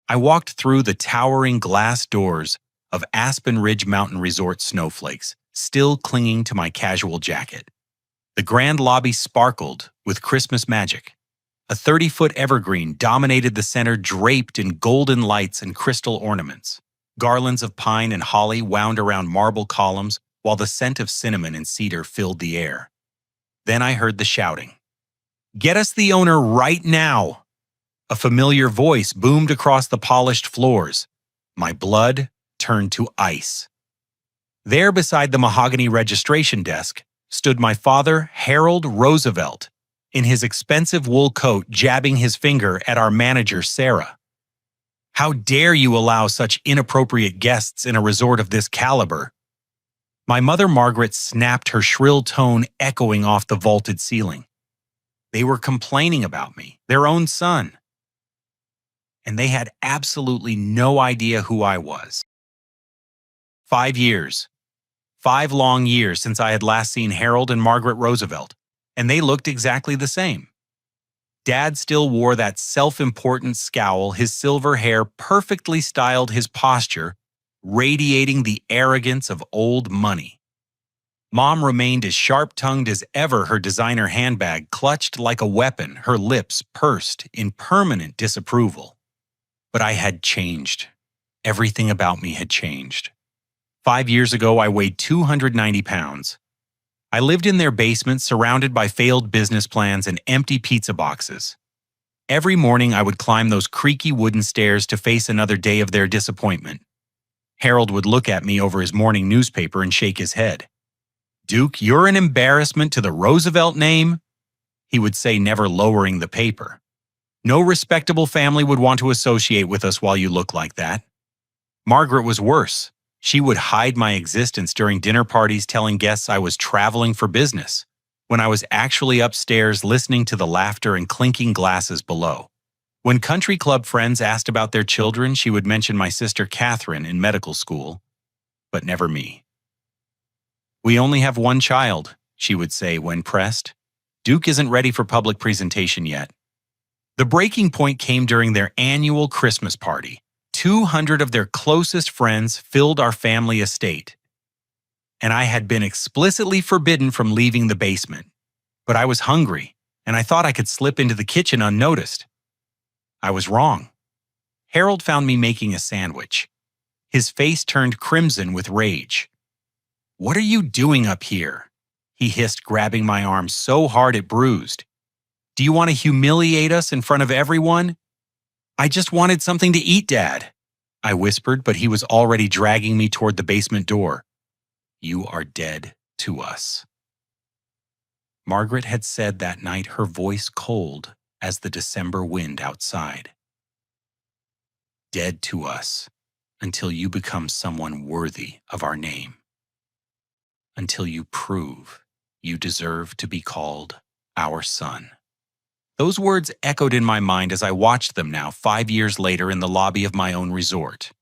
I walked through the towering glass doors of Aspen Ridge Mountain Resort snowflakes, still clinging to my casual jacket. The grand lobby sparkled with Christmas magic. A 30-foot evergreen dominated the center, draped in golden lights and crystal ornaments. Garlands of pine and holly wound around marble columns, while the scent of cinnamon and cedar filled the air. Then I heard the shouting. "Get us the owner right now!" A familiar voice boomed across the polished floors. My blood turned to ice. There, beside the mahogany registration desk, stood my father, Harold Roosevelt, in his expensive wool coat, jabbing his finger at our manager, Sarah. "How dare you allow such inappropriate guests in a resort of this caliber?" My mother, Margaret, snapped, her shrill tone echoing off the vaulted ceiling. They were complaining about me, their own son. And they had absolutely no idea who I was. 5 years. 5 long years since I had last seen Harold and Margaret Roosevelt, and they looked exactly the same. Dad still wore that self-important scowl, his silver hair perfectly styled, his posture radiating the arrogance of old money. Mom remained as sharp-tongued as ever, her designer handbag clutched like a weapon, her lips pursed in permanent disapproval. But I had changed. Everything about me had changed. 5 years ago, I weighed 290 pounds. I lived in their basement, surrounded by failed business plans and empty pizza boxes. Every morning, I would climb those creaky wooden stairs to face another day of their disappointment. Harold would look at me over his morning newspaper and shake his head. "Duke, you're an embarrassment to the Roosevelt name," he would say, never lowering the paper. "No respectable family would want to associate with us while you look like that." Margaret was worse. She would hide my existence during dinner parties, telling guests I was traveling for business, when I was actually upstairs listening to the laughter and clinking glasses below. When country club friends asked about their children, she would mention my sister Catherine in medical school, but never me. "We only have one child," she would say when pressed. "Duke isn't ready for public presentation yet." The breaking point came during their annual Christmas party. 200 of their closest friends filled our family estate, and I had been explicitly forbidden from leaving the basement. But I was hungry, and I thought I could slip into the kitchen unnoticed. I was wrong. Harold found me making a sandwich. His face turned crimson with rage. "What are you doing up here?" he hissed, grabbing my arm so hard it bruised. "Do you want to humiliate us in front of everyone?" "I just wanted something to eat, Dad," I whispered, but he was already dragging me toward the basement door. "You are dead to us." Margaret had said that night, her voice cold as the December wind outside. "Dead to us until you become someone worthy of our name. Until you prove you deserve to be called our son." Those words echoed in my mind as I watched them now, 5 years later, in the lobby of my own resort.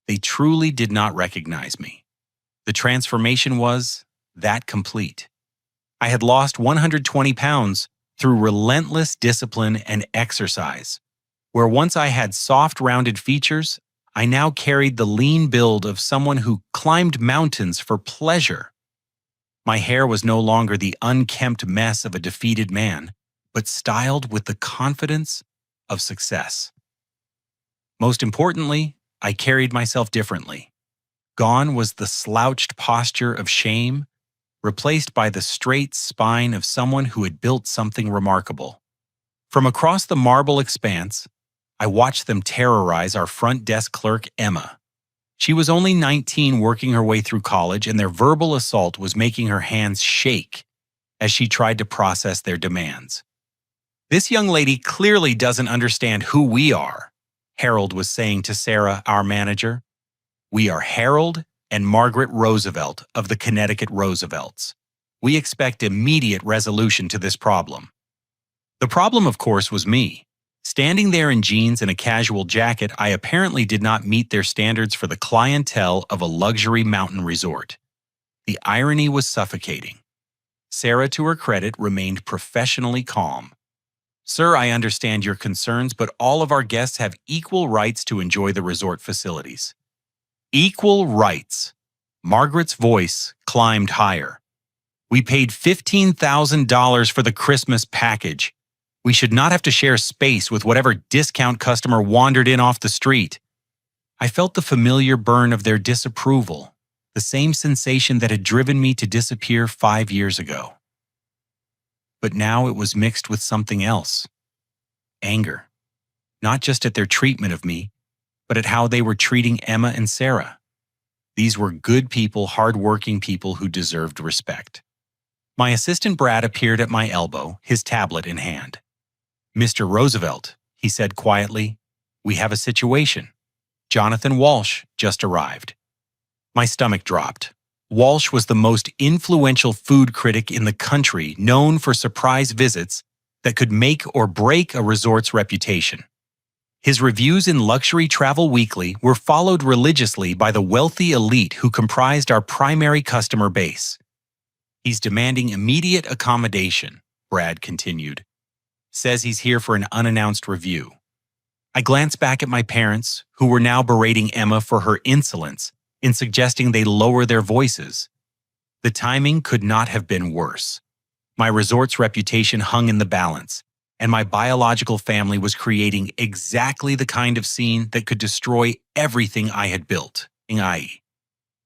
They truly did not recognize me. The transformation was that complete. I had lost 120 pounds through relentless discipline and exercise. Where once I had soft, rounded features, I now carried the lean build of someone who climbed mountains for pleasure. My hair was no longer the unkempt mess of a defeated man, but styled with the confidence of success. Most importantly, I carried myself differently. Gone was the slouched posture of shame, replaced by the straight spine of someone who had built something remarkable. From across the marble expanse, I watched them terrorize our front desk clerk, Emma. She was only 19, working her way through college, and their verbal assault was making her hands shake as she tried to process their demands. "This young lady clearly doesn't understand who we are," Harold was saying to Sarah, our manager. "We are Harold and Margaret Roosevelt of the Connecticut Roosevelts. We expect immediate resolution to this problem." The problem, of course, was me. Standing there in jeans and a casual jacket, I apparently did not meet their standards for the clientele of a luxury mountain resort. The irony was suffocating. Sarah, to her credit, remained professionally calm. Sir, I understand your concerns, but all of our guests have equal rights to enjoy the resort facilities. Equal rights. Margaret's voice climbed higher. We paid $15,000 for the Christmas package. We should not have to share space with whatever discount customer wandered in off the street. I felt the familiar burn of their disapproval, the same sensation that had driven me to disappear 5 years ago. But now it was mixed with something else. Anger. Not just at their treatment of me, but at how they were treating Emma and Sarah. These were good people, hard-working people who deserved respect. My assistant Brad appeared at my elbow, his tablet in hand. "Mr. Roosevelt," he said quietly, "we have a situation. Jonathan Walsh just arrived." My stomach dropped. Walsh was the most influential food critic in the country, known for surprise visits that could make or break a resort's reputation. His reviews in Luxury Travel Weekly were followed religiously by the wealthy elite who comprised our primary customer base. "He's demanding immediate accommodation," Brad continued. "Says he's here for an unannounced review." I glanced back at my parents, who were now berating Emma for her insolence in suggesting they lower their voices. The timing could not have been worse. My resort's reputation hung in the balance, and my biological family was creating exactly the kind of scene that could destroy everything I had built.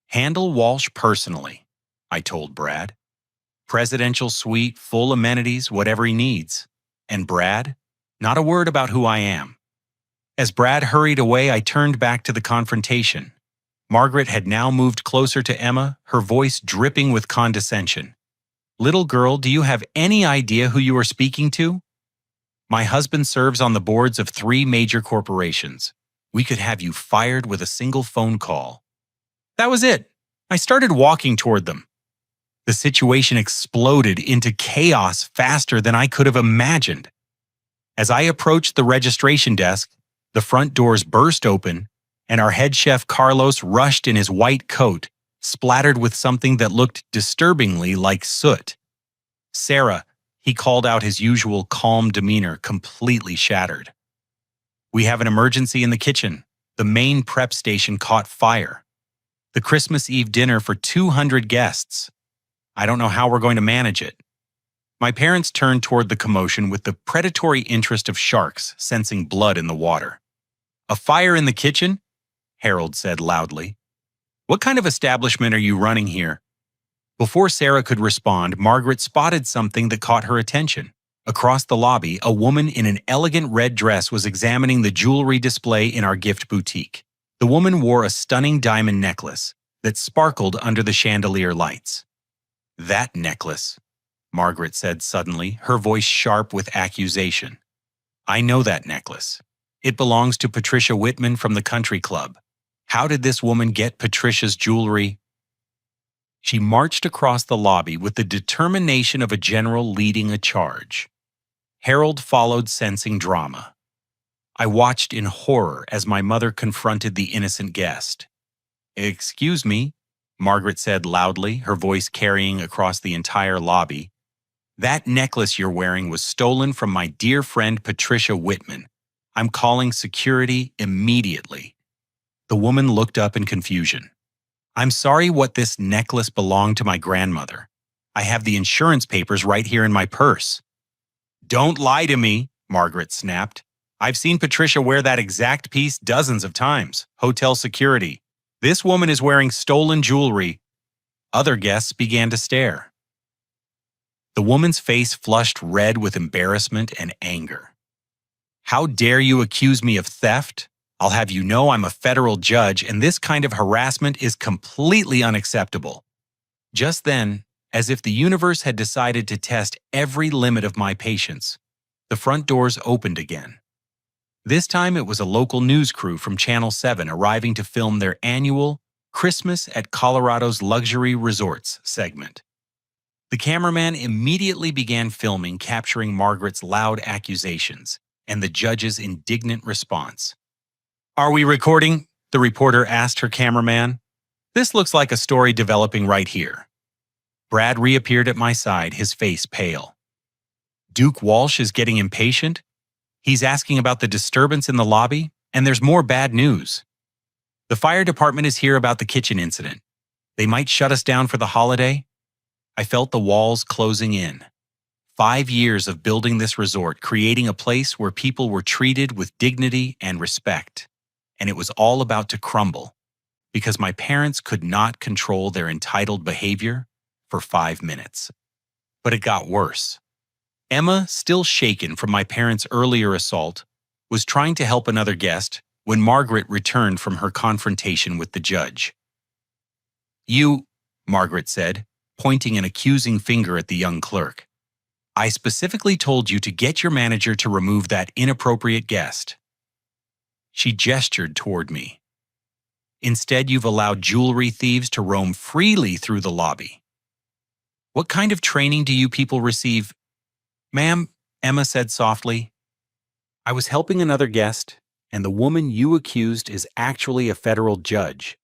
"Handle Walsh personally," I told Brad. "Presidential suite, full amenities, whatever he needs. And Brad, not a word about who I am." As Brad hurried away, I turned back to the confrontation. Margaret had now moved closer to Emma, her voice dripping with condescension. "Little girl, do you have any idea who you are speaking to? My husband serves on the boards of 3 major corporations. We could have you fired with a single phone call." That was it. I started walking toward them. The situation exploded into chaos faster than I could have imagined. As I approached the registration desk, the front doors burst open, and our head chef Carlos rushed in his white coat, splattered with something that looked disturbingly like soot. "Sarah," he called out, his usual calm demeanor completely shattered. "We have an emergency in the kitchen. The main prep station caught fire. The Christmas Eve dinner for 200 guests. I don't know how we're going to manage it." My parents turned toward the commotion with the predatory interest of sharks sensing blood in the water. "A fire in the kitchen?" Harold said loudly. "What kind of establishment are you running here?" Before Sarah could respond, Margaret spotted something that caught her attention. Across the lobby, a woman in an elegant red dress was examining the jewelry display in our gift boutique. The woman wore a stunning diamond necklace that sparkled under the chandelier lights. "That necklace," Margaret said suddenly, her voice sharp with accusation. "I know that necklace. It belongs to Patricia Whitman from the country club. How did this woman get Patricia's jewelry?" She marched across the lobby with the determination of a general leading a charge. Harold followed, sensing drama. I watched in horror as my mother confronted the innocent guest. "Excuse me," Margaret said loudly, her voice carrying across the entire lobby. "That necklace you're wearing was stolen from my dear friend Patricia Whitman. I'm calling security immediately." The woman looked up in confusion. "I'm sorry, what this necklace belonged to my grandmother. I have the insurance papers right here in my purse." "Don't lie to me," Margaret snapped. "I've seen Patricia wear that exact piece dozens of times. Hotel security. This woman is wearing stolen jewelry." Other guests began to stare. The woman's face flushed red with embarrassment and anger. "How dare you accuse me of theft? I'll have you know I'm a federal judge, and this kind of harassment is completely unacceptable." Just then, as if the universe had decided to test every limit of my patience, the front doors opened again. This time it was a local news crew from Channel 7 arriving to film their annual Christmas at Colorado's Luxury Resorts segment. The cameraman immediately began filming, capturing Margaret's loud accusations and the judge's indignant response. "Are we recording?" the reporter asked her cameraman. "This looks like a story developing right here." Brad reappeared at my side, his face pale. Duke Walsh is getting impatient. He's asking about the disturbance in the lobby, and there's more bad news. The fire department is here about the kitchen incident. They might shut us down for the holiday. I felt the walls closing in. 5 years of building this resort, creating a place where people were treated with dignity and respect. And it was all about to crumble because my parents could not control their entitled behavior for 5 minutes. But it got worse. Emma, still shaken from my parents' earlier assault, was trying to help another guest when Margaret returned from her confrontation with the judge. "You," Margaret said, pointing an accusing finger at the young clerk. "I specifically told you to get your manager to remove that inappropriate guest." She gestured toward me. "Instead, you've allowed jewelry thieves to roam freely through the lobby. What kind of training do you people receive?" "Ma'am," Emma said softly, "I was helping another guest, and the woman you accused is actually a federal judge."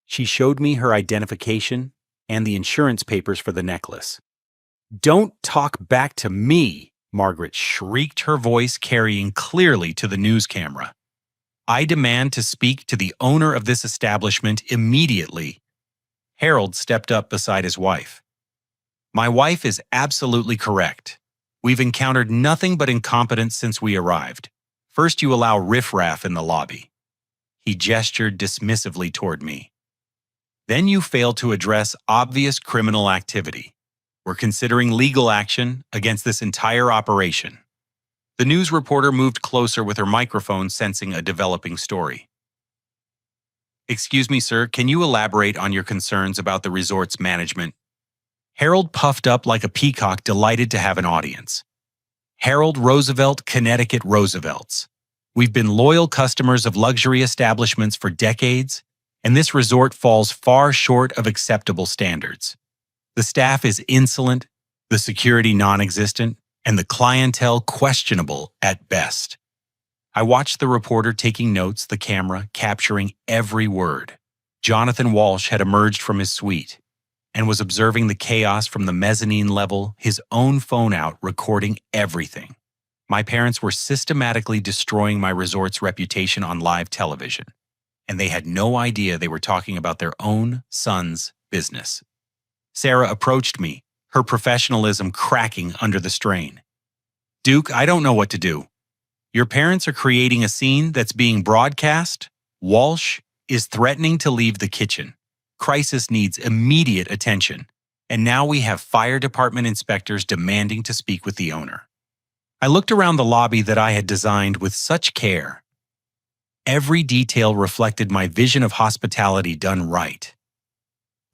She showed me her identification and the insurance papers for the necklace. "Don't talk back to me," Margaret shrieked, her voice carrying clearly to the news camera. "I demand to speak to the owner of this establishment immediately." Harold stepped up beside his wife. "My wife is absolutely correct. We've encountered nothing but incompetence since we arrived. First, you allow riffraff in the lobby." He gestured dismissively toward me. "Then you fail to address obvious criminal activity. We're considering legal action against this entire operation." The news reporter moved closer with her microphone, sensing a developing story. "Excuse me, sir, can you elaborate on your concerns about the resort's management?" Harold puffed up like a peacock, delighted to have an audience. "Harold Roosevelt, Connecticut Roosevelts. We've been loyal customers of luxury establishments for decades, and this resort falls far short of acceptable standards. The staff is insolent, the security non-existent, and the clientele questionable at best." I watched the reporter taking notes, the camera capturing every word. Jonathan Walsh had emerged from his suite and was observing the chaos from the mezzanine level, his own phone out, recording everything. My parents were systematically destroying my resort's reputation on live television, and they had no idea they were talking about their own son's business. Sarah approached me, her professionalism cracking under the strain. "Duke, I don't know what to do. Your parents are creating a scene that's being broadcast. Walsh is threatening to leave the kitchen. Crisis needs immediate attention. And now we have fire department inspectors demanding to speak with the owner." I looked around the lobby that I had designed with such care. Every detail reflected my vision of hospitality done right.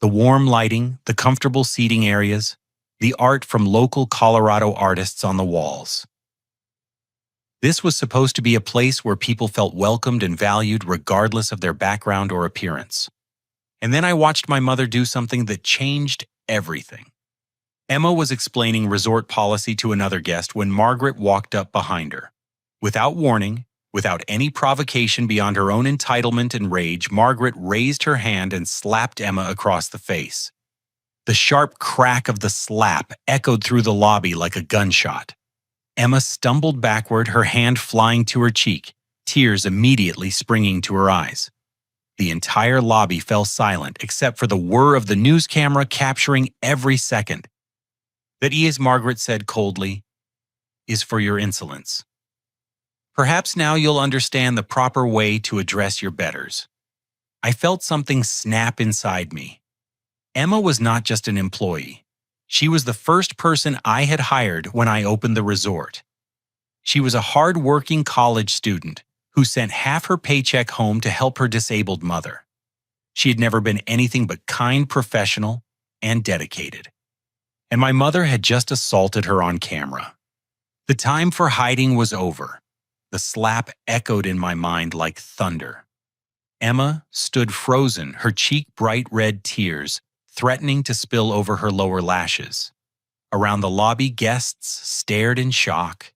The warm lighting, the comfortable seating areas, the art from local Colorado artists on the walls. This was supposed to be a place where people felt welcomed and valued regardless of their background or appearance. And then I watched my mother do something that changed everything. Emma was explaining resort policy to another guest when Margaret walked up behind her. Without warning, without any provocation beyond her own entitlement and rage, Margaret raised her hand and slapped Emma across the face. The sharp crack of the slap echoed through the lobby like a gunshot. Emma stumbled backward, her hand flying to her cheek, tears immediately springing to her eyes. The entire lobby fell silent except for the whir of the news camera capturing every second. "That is," Margaret said coldly, "is for your insolence. Perhaps now you'll understand the proper way to address your betters." I felt something snap inside me. Emma was not just an employee. She was the first person I had hired when I opened the resort. She was a hard-working college student who sent half her paycheck home to help her disabled mother. She had never been anything but kind, professional, and dedicated. And my mother had just assaulted her on camera. The time for hiding was over. The slap echoed in my mind like thunder. Emma stood frozen, her cheek bright red tears threatening to spill over her lower lashes. Around the lobby, guests stared in shock.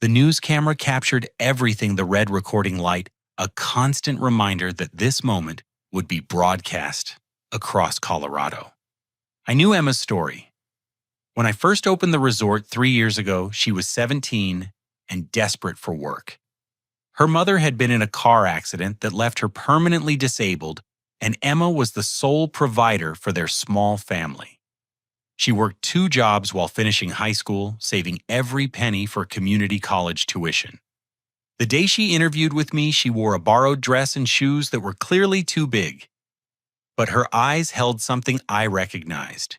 The news camera captured everything, the red recording light, a constant reminder that this moment would be broadcast across Colorado. I knew Emma's story. When I first opened the resort 3 years ago, she was 17 and desperate for work. Her mother had been in a car accident that left her permanently disabled, and Emma was the sole provider for their small family. She worked 2 jobs while finishing high school, saving every penny for community college tuition. The day she interviewed with me, she wore a borrowed dress and shoes that were clearly too big. But her eyes held something I recognized: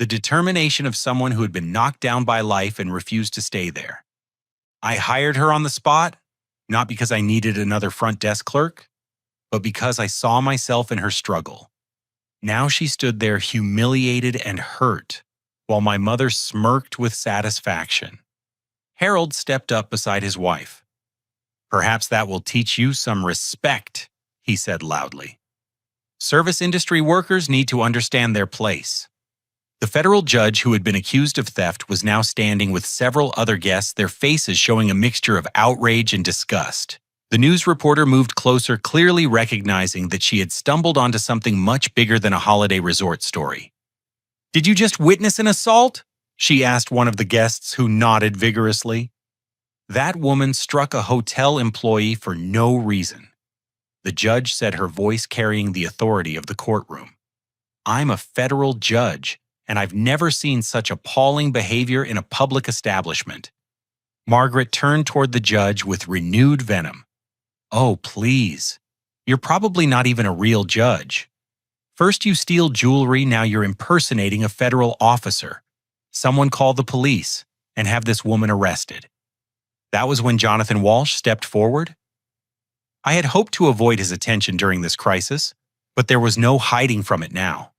the determination of someone who had been knocked down by life and refused to stay there. I hired her on the spot, not because I needed another front desk clerk, but because I saw myself in her struggle. Now she stood there humiliated and hurt, while my mother smirked with satisfaction. Harold stepped up beside his wife. "Perhaps that will teach you some respect," he said loudly. "Service industry workers need to understand their place." The federal judge who had been accused of theft was now standing with several other guests, their faces showing a mixture of outrage and disgust. The news reporter moved closer, clearly recognizing that she had stumbled onto something much bigger than a holiday resort story. "Did you just witness an assault?" she asked one of the guests, who nodded vigorously. That woman struck a hotel employee for no reason. The judge said, her voice carrying the authority of the courtroom. "I'm a federal judge, and I've never seen such appalling behavior in a public establishment." Margaret turned toward the judge with renewed venom. "Oh, please. You're probably not even a real judge. First you steal jewelry, now you're impersonating a federal officer. Someone call the police and have this woman arrested." That was when Jonathan Walsh stepped forward. I had hoped to avoid his attention during this crisis, but there was no hiding from it now.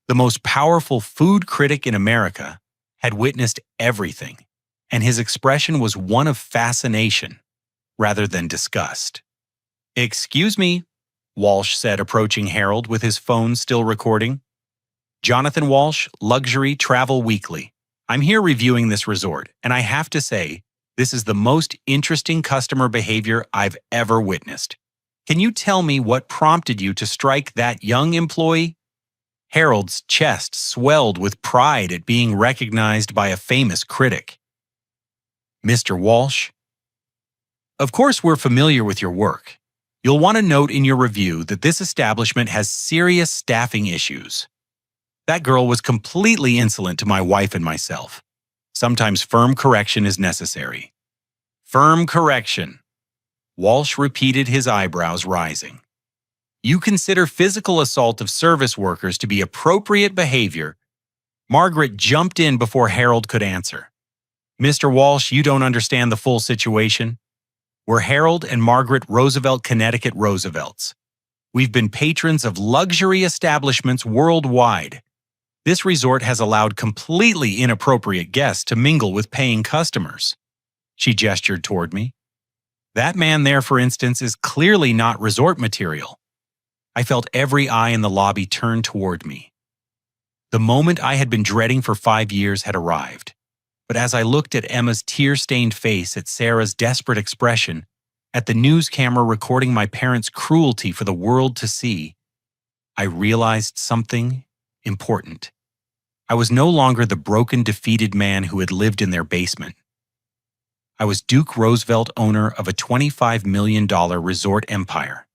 The most powerful food critic in America had witnessed everything, and his expression was one of fascination rather than disgust. "Excuse me," Walsh said, approaching Harold with his phone still recording. "Jonathan Walsh, Luxury Travel Weekly. I'm here reviewing this resort, and I have to say, this is the most interesting customer behavior I've ever witnessed. Can you tell me what prompted you to strike that young employee?" Harold's chest swelled with pride at being recognized by a famous critic. "Mr. Walsh, of course we're familiar with your work. You'll want to note in your review that this establishment has serious staffing issues. That girl was completely insolent to my wife and myself. Sometimes firm correction is necessary." "Firm correction." Walsh repeated, his eyebrows rising. "You consider physical assault of service workers to be appropriate behavior?" Margaret jumped in before Harold could answer. "Mr. Walsh, you don't understand the full situation. We're Harold and Margaret Roosevelt, Connecticut Roosevelts. We've been patrons of luxury establishments worldwide. This resort has allowed completely inappropriate guests to mingle with paying customers." She gestured toward me. "That man there, for instance, is clearly not resort material." I felt every eye in the lobby turn toward me. The moment I had been dreading for 5 years had arrived. But as I looked at Emma's tear-stained face, at Sarah's desperate expression, at the news camera recording my parents' cruelty for the world to see, I realized something important. I was no longer the broken, defeated man who had lived in their basement. I was Duke Roosevelt, owner of a $25 million resort empire.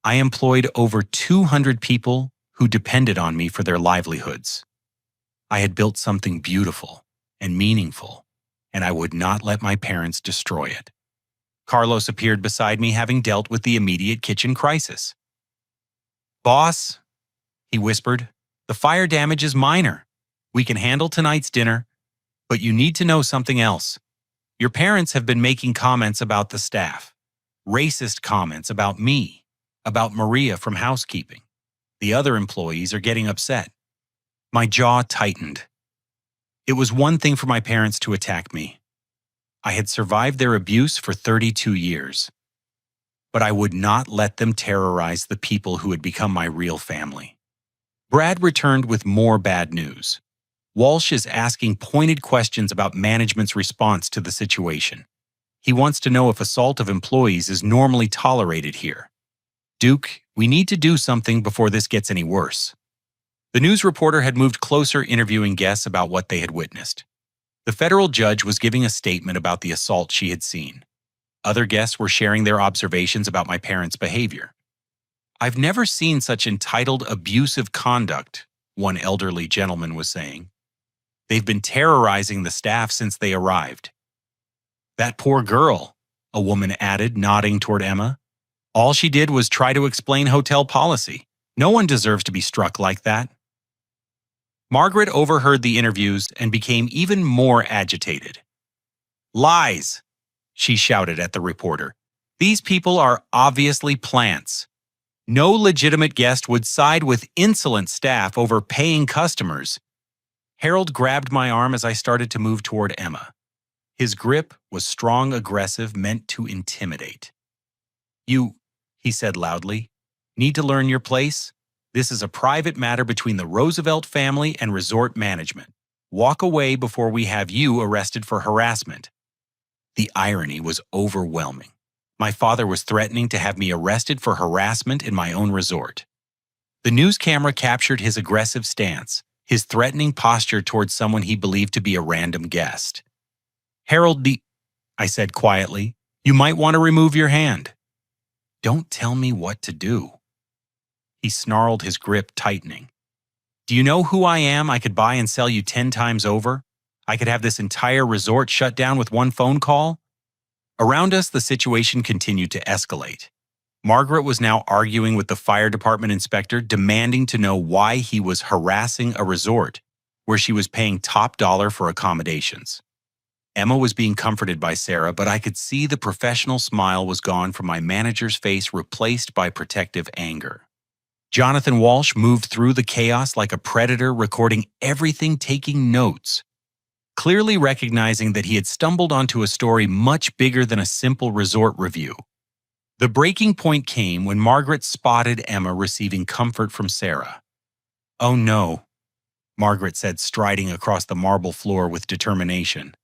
I employed over 200 people who depended on me for their livelihoods. I had built something beautiful and meaningful, and I would not let my parents destroy it. Carlos appeared beside me, having dealt with the immediate kitchen crisis. "Boss," he whispered, "the fire damage is minor. We can handle tonight's dinner, but you need to know something else. Your parents have been making comments about the staff, racist comments about me, about Maria from housekeeping. The other employees are getting upset." My jaw tightened. It was one thing for my parents to attack me. I had survived their abuse for 32 years. But I would not let them terrorize the people who had become my real family. Brad returned with more bad news. Walsh is asking pointed questions about management's response to the situation. He wants to know if assault of employees is normally tolerated here. "Duke, we need to do something before this gets any worse." The news reporter had moved closer, interviewing guests about what they had witnessed. The federal judge was giving a statement about the assault she had seen. Other guests were sharing their observations about my parents' behavior. "I've never seen such entitled, abusive conduct," one elderly gentleman was saying. "They've been terrorizing the staff since they arrived." "That poor girl," a woman added, nodding toward Emma. "All she did was try to explain hotel policy. No one deserves to be struck like that." Margaret overheard the interviews and became even more agitated. "Lies," she shouted at the reporter. "These people are obviously plants. No legitimate guest would side with insolent staff over paying customers." Harold grabbed my arm as I started to move toward Emma. His grip was strong, aggressive, meant to intimidate. "You," he said loudly, "need to learn your place. This is a private matter between the Roosevelt family and resort management. Walk away before we have you arrested for harassment." The irony was overwhelming. My father was threatening to have me arrested for harassment in my own resort. The news camera captured his aggressive stance, his threatening posture towards someone he believed to be a random guest. "Harold, I said quietly, "you might want to remove your hand." "Don't tell me what to do." He snarled, his grip tightening. "Do you know who I am? I could buy and sell you 10 times over. I could have this entire resort shut down with one phone call." Around us, the situation continued to escalate. Margaret was now arguing with the fire department inspector, demanding to know why he was harassing a resort where she was paying top dollar for accommodations. Emma was being comforted by Sarah, but I could see the professional smile was gone from my manager's face, replaced by protective anger. Jonathan Walsh moved through the chaos like a predator, recording everything, taking notes, clearly recognizing that he had stumbled onto a story much bigger than a simple resort review. The breaking point came when Margaret spotted Emma receiving comfort from Sarah. "Oh no," Margaret said, striding across the marble floor with determination.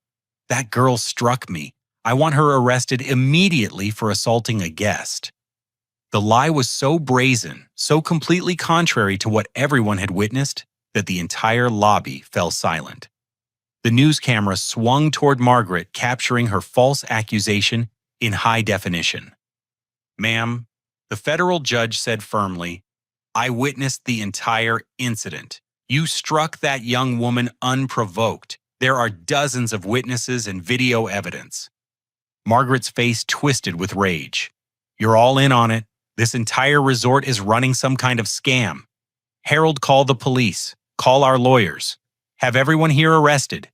"That girl struck me. I want her arrested immediately for assaulting a guest." The lie was so brazen, so completely contrary to what everyone had witnessed, that the entire lobby fell silent. The news camera swung toward Margaret, capturing her false accusation in high definition. "Ma'am," the federal judge said firmly, "I witnessed the entire incident. You struck that young woman unprovoked. There are dozens of witnesses and video evidence." Margaret's face twisted with rage. "You're all in on it. This entire resort is running some kind of scam. Harold, call the police. Call our lawyers. Have everyone here arrested."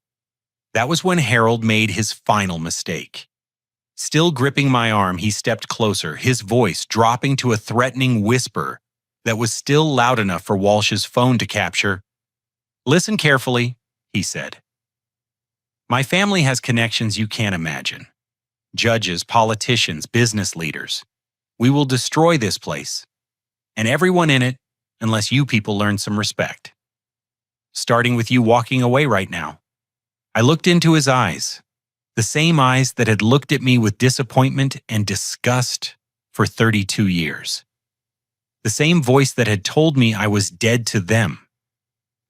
That was when Harold made his final mistake. Still gripping my arm, he stepped closer, his voice dropping to a threatening whisper that was still loud enough for Walsh's phone to capture. "Listen carefully," he said. "My family has connections you can't imagine. Judges, politicians, business leaders. We will destroy this place, and everyone in it, unless you people learn some respect. Starting with you walking away right now." I looked into his eyes, the same eyes that had looked at me with disappointment and disgust for 32 years. The same voice that had told me I was dead to them.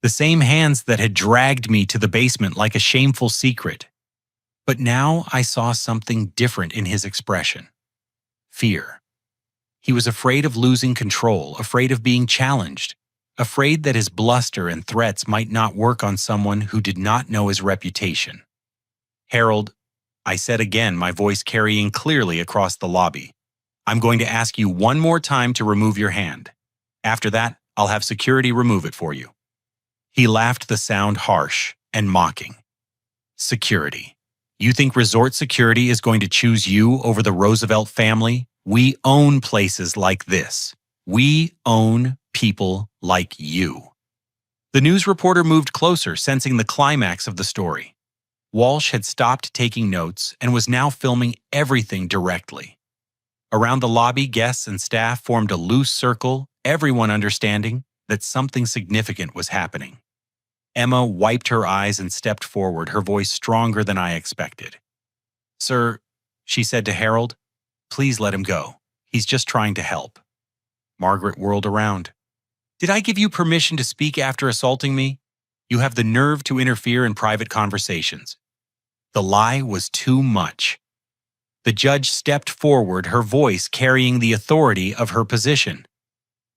The same hands that had dragged me to the basement like a shameful secret. But now I saw something different in his expression. Fear. He was afraid of losing control, afraid of being challenged, afraid that his bluster and threats might not work on someone who did not know his reputation. "Harold," I said again, my voice carrying clearly across the lobby, "I'm going to ask you one more time to remove your hand. After that, I'll have security remove it for you." He laughed, the sound harsh and mocking. "Security. You think resort security is going to choose you over the Roosevelt family? We own places like this. We own people like you." The news reporter moved closer, sensing the climax of the story. Walsh had stopped taking notes and was now filming everything directly. Around the lobby, guests and staff formed a loose circle, everyone understanding that something significant was happening. Emma wiped her eyes and stepped forward, her voice stronger than I expected. "Sir," she said to Harold, "please let him go. He's just trying to help." Margaret whirled around. Did I give you permission to speak after assaulting me? You have the nerve to interfere in private conversations. The lie was too much. The judge stepped forward, her voice carrying the authority of her position.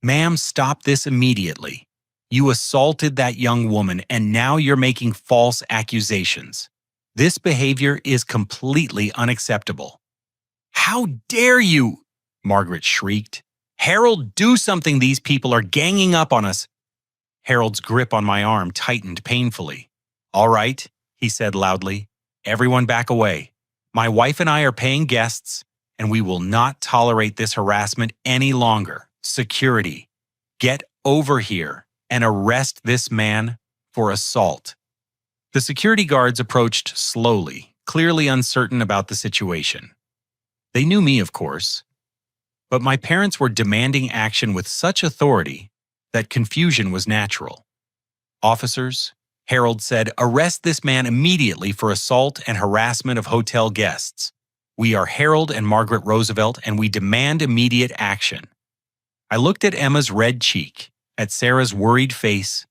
Ma'am, stop this immediately. You assaulted that young woman, and now you're making false accusations. This behavior is completely unacceptable. How dare you? Margaret shrieked. Harold, do something. These people are ganging up on us. Harold's grip on my arm tightened painfully. All right, he said loudly. Everyone back away. My wife and I are paying guests, and we will not tolerate this harassment any longer. Security, get over here and arrest this man for assault. The security guards approached slowly, clearly uncertain about the situation. They knew me, of course, but my parents were demanding action with such authority that confusion was natural. Officers, Harold said, arrest this man immediately for assault and harassment of hotel guests. We are Harold and Margaret Roosevelt, and we demand immediate action. I looked at Emma's red cheek, at Sarah's worried face,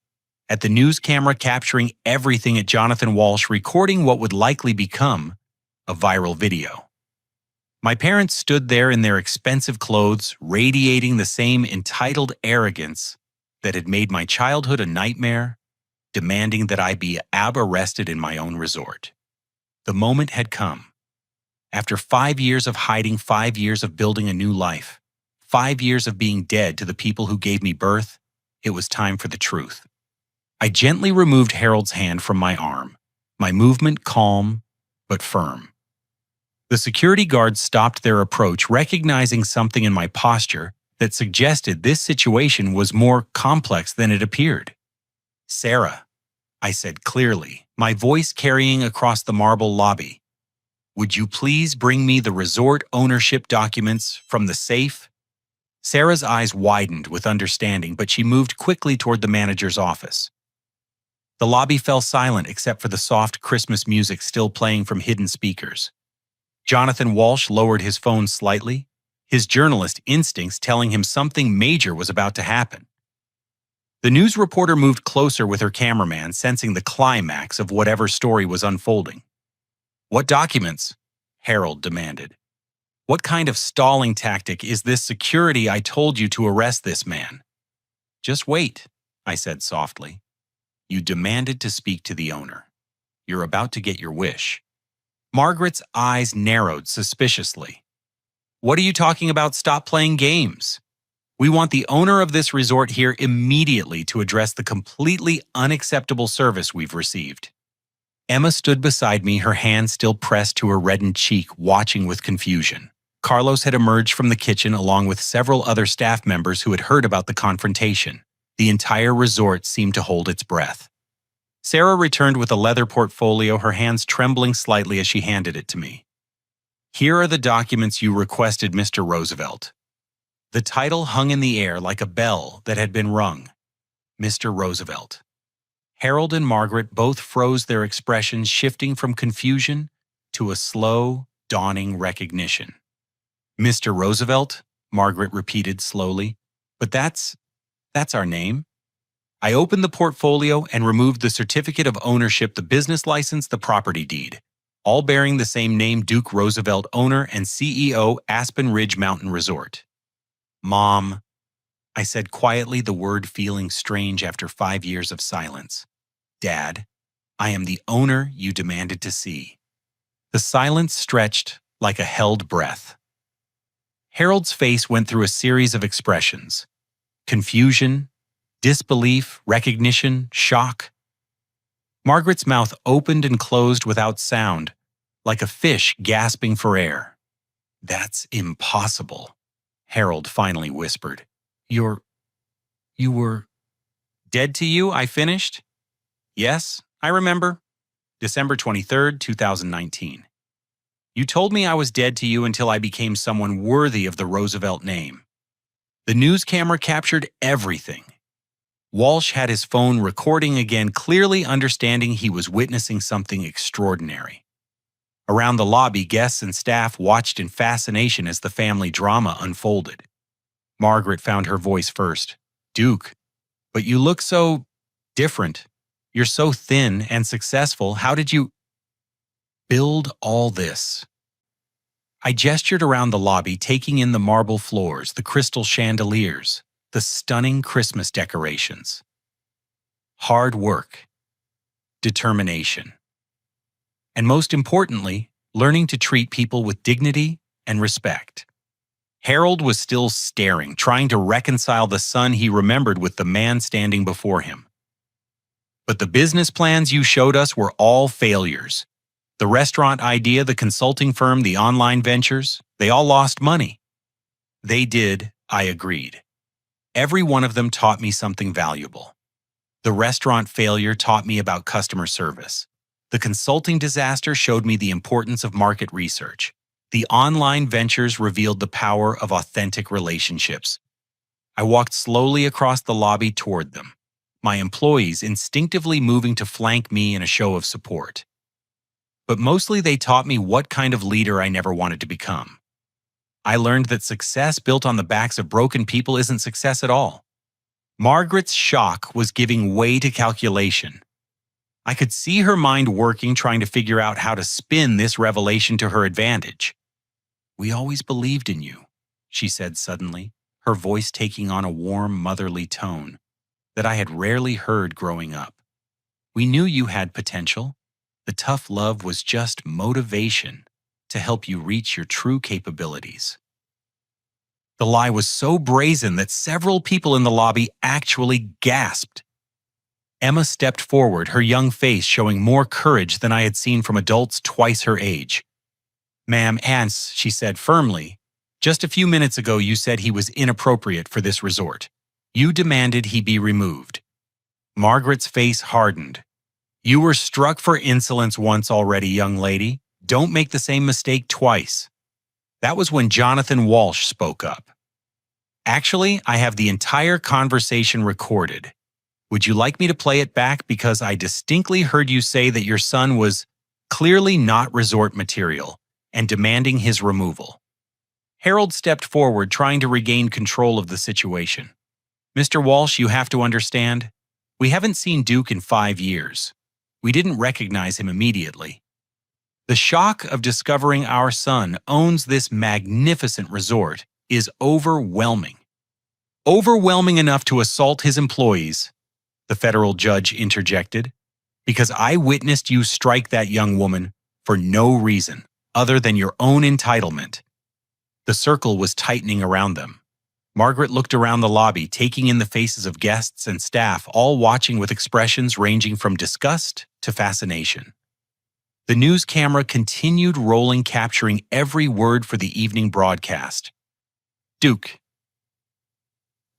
at the news camera capturing everything, at Jonathan Walsh recording what would likely become a viral video. My parents stood there in their expensive clothes, radiating the same entitled arrogance that had made my childhood a nightmare, demanding that I be arrested in my own resort. The moment had come. After 5 years of hiding, 5 years of building a new life, 5 years of being dead to the people who gave me birth, it was time for the truth. I gently removed Harold's hand from my arm, my movement calm but firm. The security guards stopped their approach, recognizing something in my posture that suggested this situation was more complex than it appeared. Sarah, I said clearly, my voice carrying across the marble lobby, would you please bring me the resort ownership documents from the safe? Sarah's eyes widened with understanding, but she moved quickly toward the manager's office. The lobby fell silent except for the soft Christmas music still playing from hidden speakers. Jonathan Walsh lowered his phone slightly, his journalist instincts telling him something major was about to happen. The news reporter moved closer with her cameraman, sensing the climax of whatever story was unfolding. What documents? Harold demanded. What kind of stalling tactic is this security? I told you to arrest this man. Just wait, I said softly. You demanded to speak to the owner. You're about to get your wish. Margaret's eyes narrowed suspiciously. What are you talking about? Stop playing games. We want the owner of this resort here immediately to address the completely unacceptable service we've received. Emma stood beside me, her hand still pressed to her reddened cheek, watching with confusion. Carlos had emerged from the kitchen along with several other staff members who had heard about the confrontation. The entire resort seemed to hold its breath. Sarah returned with a leather portfolio, her hands trembling slightly as she handed it to me. Here are the documents you requested, Mr. Roosevelt. The title hung in the air like a bell that had been rung. Mr. Roosevelt. Harold and Margaret both froze, their expressions shifting from confusion to a slow, dawning recognition. Mr. Roosevelt, Margaret repeated slowly. But that's our name. I opened the portfolio and removed the certificate of ownership, the business license, the property deed, all bearing the same name, Duke Roosevelt, owner and CEO, Aspen Ridge Mountain Resort. Mom, I said quietly, the word feeling strange after 5 years of silence. Dad, I am the owner you demanded to see. The silence stretched like a held breath. Harold's face went through a series of expressions. Confusion, disbelief, recognition, shock. Margaret's mouth opened and closed without sound, like a fish gasping for air. That's impossible, Harold finally whispered. You were dead to you, I finished? Yes, I remember. December 23rd, 2019. You told me I was dead to you until I became someone worthy of the Roosevelt name. The news camera captured everything. Walsh had his phone recording again, clearly understanding he was witnessing something extraordinary. Around the lobby, guests and staff watched in fascination as the family drama unfolded. Margaret found her voice first. Duke, But you look so different. You're so thin and successful. How did you build all this? I gestured around the lobby, taking in the marble floors, the crystal chandeliers, the stunning Christmas decorations. Hard work, determination, and most importantly, learning to treat people with dignity and respect. Harold was still staring, trying to reconcile the son he remembered with the man standing before him. But the business plans you showed us were all failures. The restaurant idea, the consulting firm, the online ventures, they all lost money. They did, I agreed. Every one of them taught me something valuable. The restaurant failure taught me about customer service. The consulting disaster showed me the importance of market research. The online ventures revealed the power of authentic relationships. I walked slowly across the lobby toward them, my employees instinctively moving to flank me in a show of support. But mostly they taught me what kind of leader I never wanted to become. I learned that success built on the backs of broken people isn't success at all. Margaret's shock was giving way to calculation. I could see her mind working, trying to figure out how to spin this revelation to her advantage. "We always believed in you," she said suddenly, her voice taking on a warm, motherly tone that I had rarely heard growing up. "We knew you had potential. The tough love was just motivation to help you reach your true capabilities." The lie was so brazen that several people in the lobby actually gasped. Emma stepped forward, her young face showing more courage than I had seen from adults twice her age. "Ma'am Ance," she said firmly, "just a few minutes ago you said he was inappropriate for this resort. You demanded he be removed." Margaret's face hardened. "You were struck for insolence once already, young lady. Don't make the same mistake twice." That was when Jonathan Walsh spoke up. "Actually, I have the entire conversation recorded. Would you like me to play it back, because I distinctly heard you say that your son was clearly not resort material and demanding his removal?" Harold stepped forward, trying to regain control of the situation. "Mr. Walsh, you have to understand. We haven't seen Duke in 5 years. We didn't recognize him immediately. The shock of discovering our son owns this magnificent resort is overwhelming. Overwhelming enough to assault his employees," the federal judge interjected, "because I witnessed you strike that young woman for no reason other than your own entitlement." The circle was tightening around them. Margaret looked around the lobby, taking in the faces of guests and staff, all watching with expressions ranging from disgust to fascination. The news camera continued rolling, capturing every word for the evening broadcast. "Duke."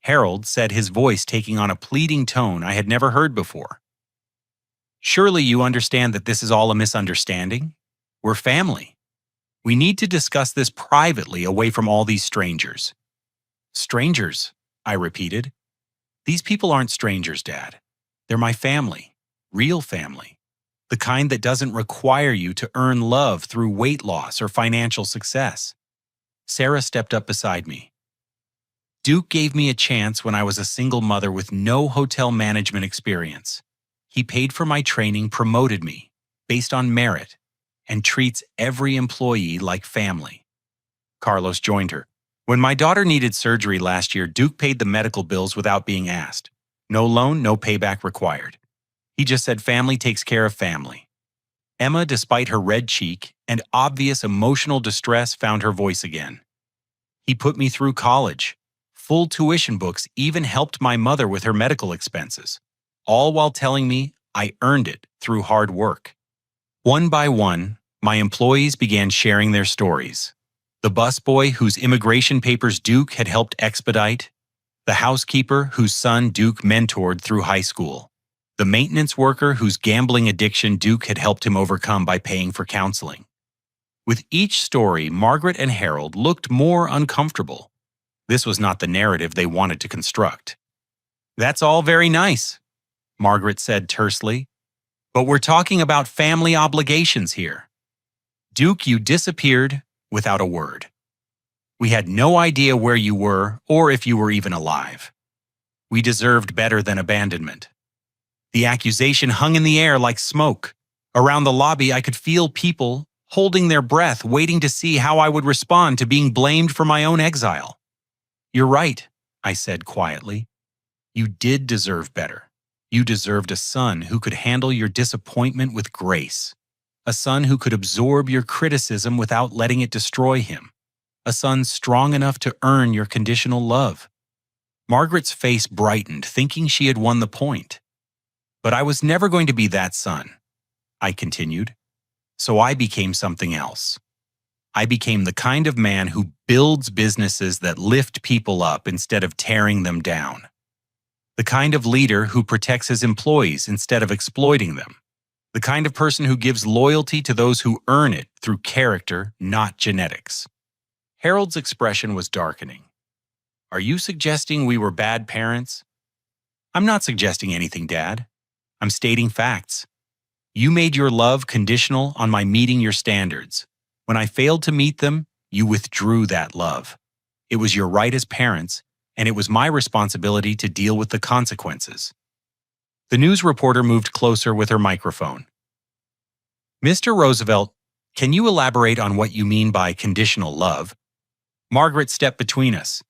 Harold said, his voice taking on a pleading tone I had never heard before. "Surely you understand that this is all a misunderstanding? We're family. We need to discuss this privately, away from all these strangers." "Strangers," I repeated. "These people aren't strangers, Dad. They're my family, real family. The kind that doesn't require you to earn love through weight loss or financial success." Sarah stepped up beside me. "Duke gave me a chance when I was a single mother with no hotel management experience. He paid for my training, promoted me based on merit, and treats every employee like family." Carlos joined her. "When my daughter needed surgery last year, Duke paid the medical bills without being asked. No loan, no payback required. He just said family takes care of family." Emma, despite her red cheek and obvious emotional distress, found her voice again. "He put me through college. Full tuition books, even helped my mother with her medical expenses. All while telling me I earned it through hard work." One by one, my employees began sharing their stories. The busboy whose immigration papers Duke had helped expedite, the housekeeper whose son Duke mentored through high school, the maintenance worker whose gambling addiction Duke had helped him overcome by paying for counseling. With each story, Margaret and Harold looked more uncomfortable. This was not the narrative they wanted to construct. "That's all very nice," Margaret said tersely, "but we're talking about family obligations here. Duke, you disappeared without a word. We had no idea where you were or if you were even alive. We deserved better than abandonment. The accusation hung in the air like smoke. Around the lobby, I could feel people holding their breath, waiting to see how I would respond to being blamed for my own exile. "You're right," I said quietly. "You did deserve better. You deserved a son who could handle your disappointment with grace. A son who could absorb your criticism without letting it destroy him. A son strong enough to earn your conditional love." Margaret's face brightened, thinking she had won the point. "But I was never going to be that son," I continued. "So I became something else. I became the kind of man who builds businesses that lift people up instead of tearing them down. The kind of leader who protects his employees instead of exploiting them. The kind of person who gives loyalty to those who earn it through character, not genetics." Harold's expression was darkening. "Are you suggesting we were bad parents?" "I'm not suggesting anything, Dad. I'm stating facts. You made your love conditional on my meeting your standards. When I failed to meet them, you withdrew that love. It was your right as parents, and it was my responsibility to deal with the consequences." The news reporter moved closer with her microphone. "Mr. Roosevelt, can you elaborate on what you mean by conditional love?" Margaret stepped between us.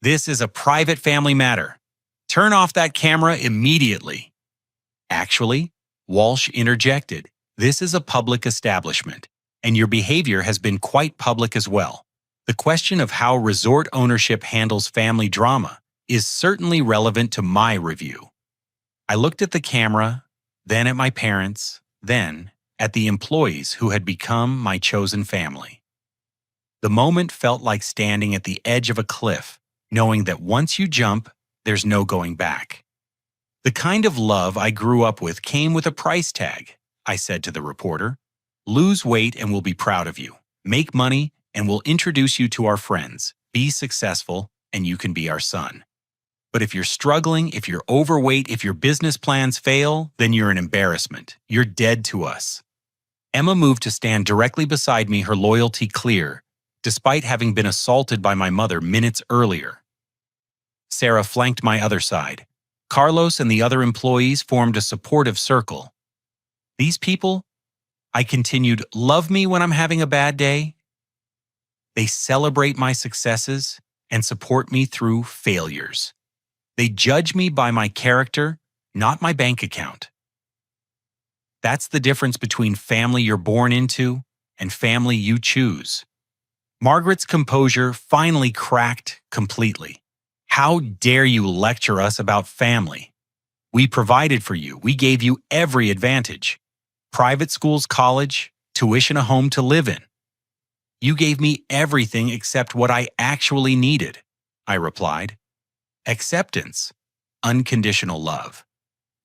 "This is a private family matter. Turn off that camera immediately." "Actually," Walsh interjected, "this is a public establishment, and your behavior has been quite public as well. The question of how resort ownership handles family drama is certainly relevant to my review." I looked at the camera, then at my parents, then at the employees who had become my chosen family. The moment felt like standing at the edge of a cliff, knowing that once you jump, there's no going back. "The kind of love I grew up with came with a price tag," I said to the reporter. "Lose weight and we'll be proud of you. Make money and we'll introduce you to our friends. Be successful and you can be our son. But if you're struggling, if you're overweight, if your business plans fail, then you're an embarrassment. You're dead to us." Emma moved to stand directly beside me, her loyalty clear, despite having been assaulted by my mother minutes earlier. Sarah flanked my other side. Carlos and the other employees formed a supportive circle. "These people," I continued, "love me when I'm having a bad day. They celebrate my successes and support me through failures. They judge me by my character, not my bank account. That's the difference between family you're born into and family you choose." Margaret's composure finally cracked completely. "How dare you lecture us about family? We provided for you. We gave you every advantage. Private schools, college, tuition, a home to live in. You gave me everything except what I actually needed," I replied. "Acceptance, unconditional love.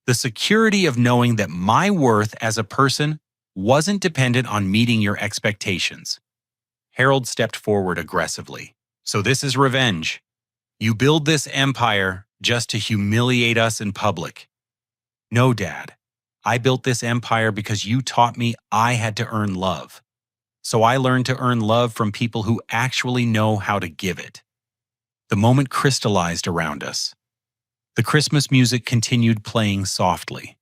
The security of knowing that my worth as a person wasn't dependent on meeting your expectations." Harold stepped forward aggressively. "So this is revenge. You build this empire just to humiliate us in public." "No, Dad. I built this empire because you taught me I had to earn love. So I learned to earn love from people who actually know how to give it." The moment crystallized around us. The Christmas music continued playing softly.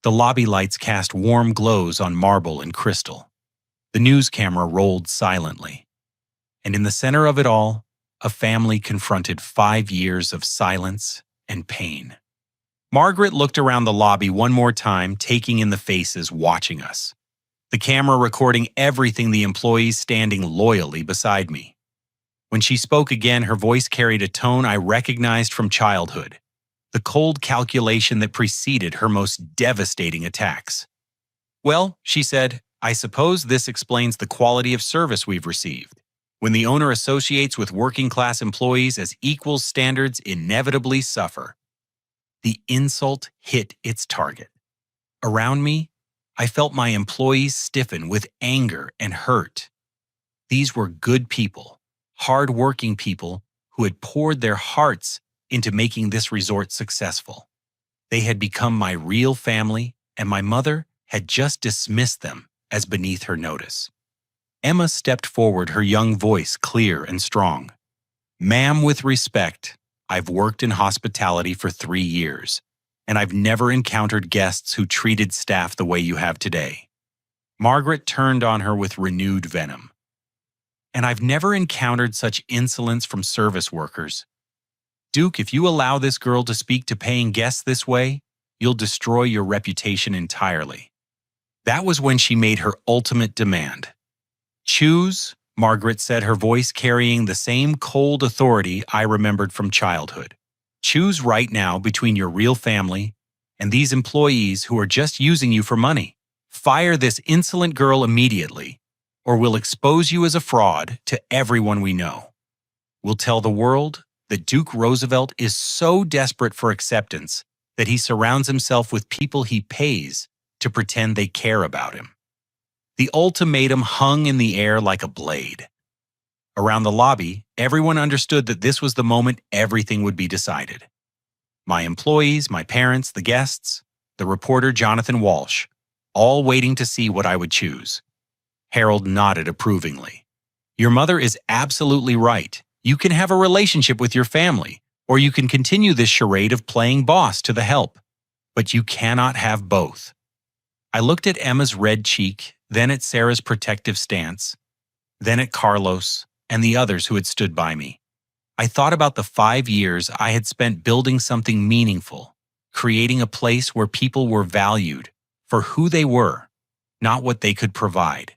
The lobby lights cast warm glows on marble and crystal. The news camera rolled silently. And in the center of it all, a family confronted 5 years of silence and pain. Margaret looked around the lobby one more time, taking in the faces watching us. The camera recording everything, the employees standing loyally beside me. When she spoke again, her voice carried a tone I recognized from childhood, the cold calculation that preceded her most devastating attacks. "Well," she said, "I suppose this explains the quality of service we've received. When the owner associates with working-class employees as equals, standards inevitably suffer." The insult hit its target. Around me, I felt my employees stiffen with anger and hurt. These were good people, hard-working people who had poured their hearts into making this resort successful. They had become my real family, and my mother had just dismissed them as beneath her notice. Emma stepped forward, her young voice clear and strong. "Ma'am, with respect, I've worked in hospitality for 3 years, and I've never encountered guests who treated staff the way you have today." Margaret turned on her with renewed venom. "And I've never encountered such insolence from service workers. Duke, if you allow this girl to speak to paying guests this way, you'll destroy your reputation entirely." That was when she made her ultimate demand. "Choose," Margaret said, her voice carrying the same cold authority I remembered from childhood. "Choose right now between your real family and these employees who are just using you for money. Fire this insolent girl immediately, or we'll expose you as a fraud to everyone we know. We'll tell the world that Duke Roosevelt is so desperate for acceptance that he surrounds himself with people he pays to pretend they care about him." The ultimatum hung in the air like a blade. Around the lobby, everyone understood that this was the moment everything would be decided. My employees, my parents, the guests, the reporter Jonathan Walsh, all waiting to see what I would choose. Harold nodded approvingly. "Your mother is absolutely right. You can have a relationship with your family, or you can continue this charade of playing boss to the help. But you cannot have both." I looked at Emma's red cheek, then at Sarah's protective stance, then at Carlos and the others who had stood by me. I thought about the 5 years I had spent building something meaningful, creating a place where people were valued for who they were, not what they could provide.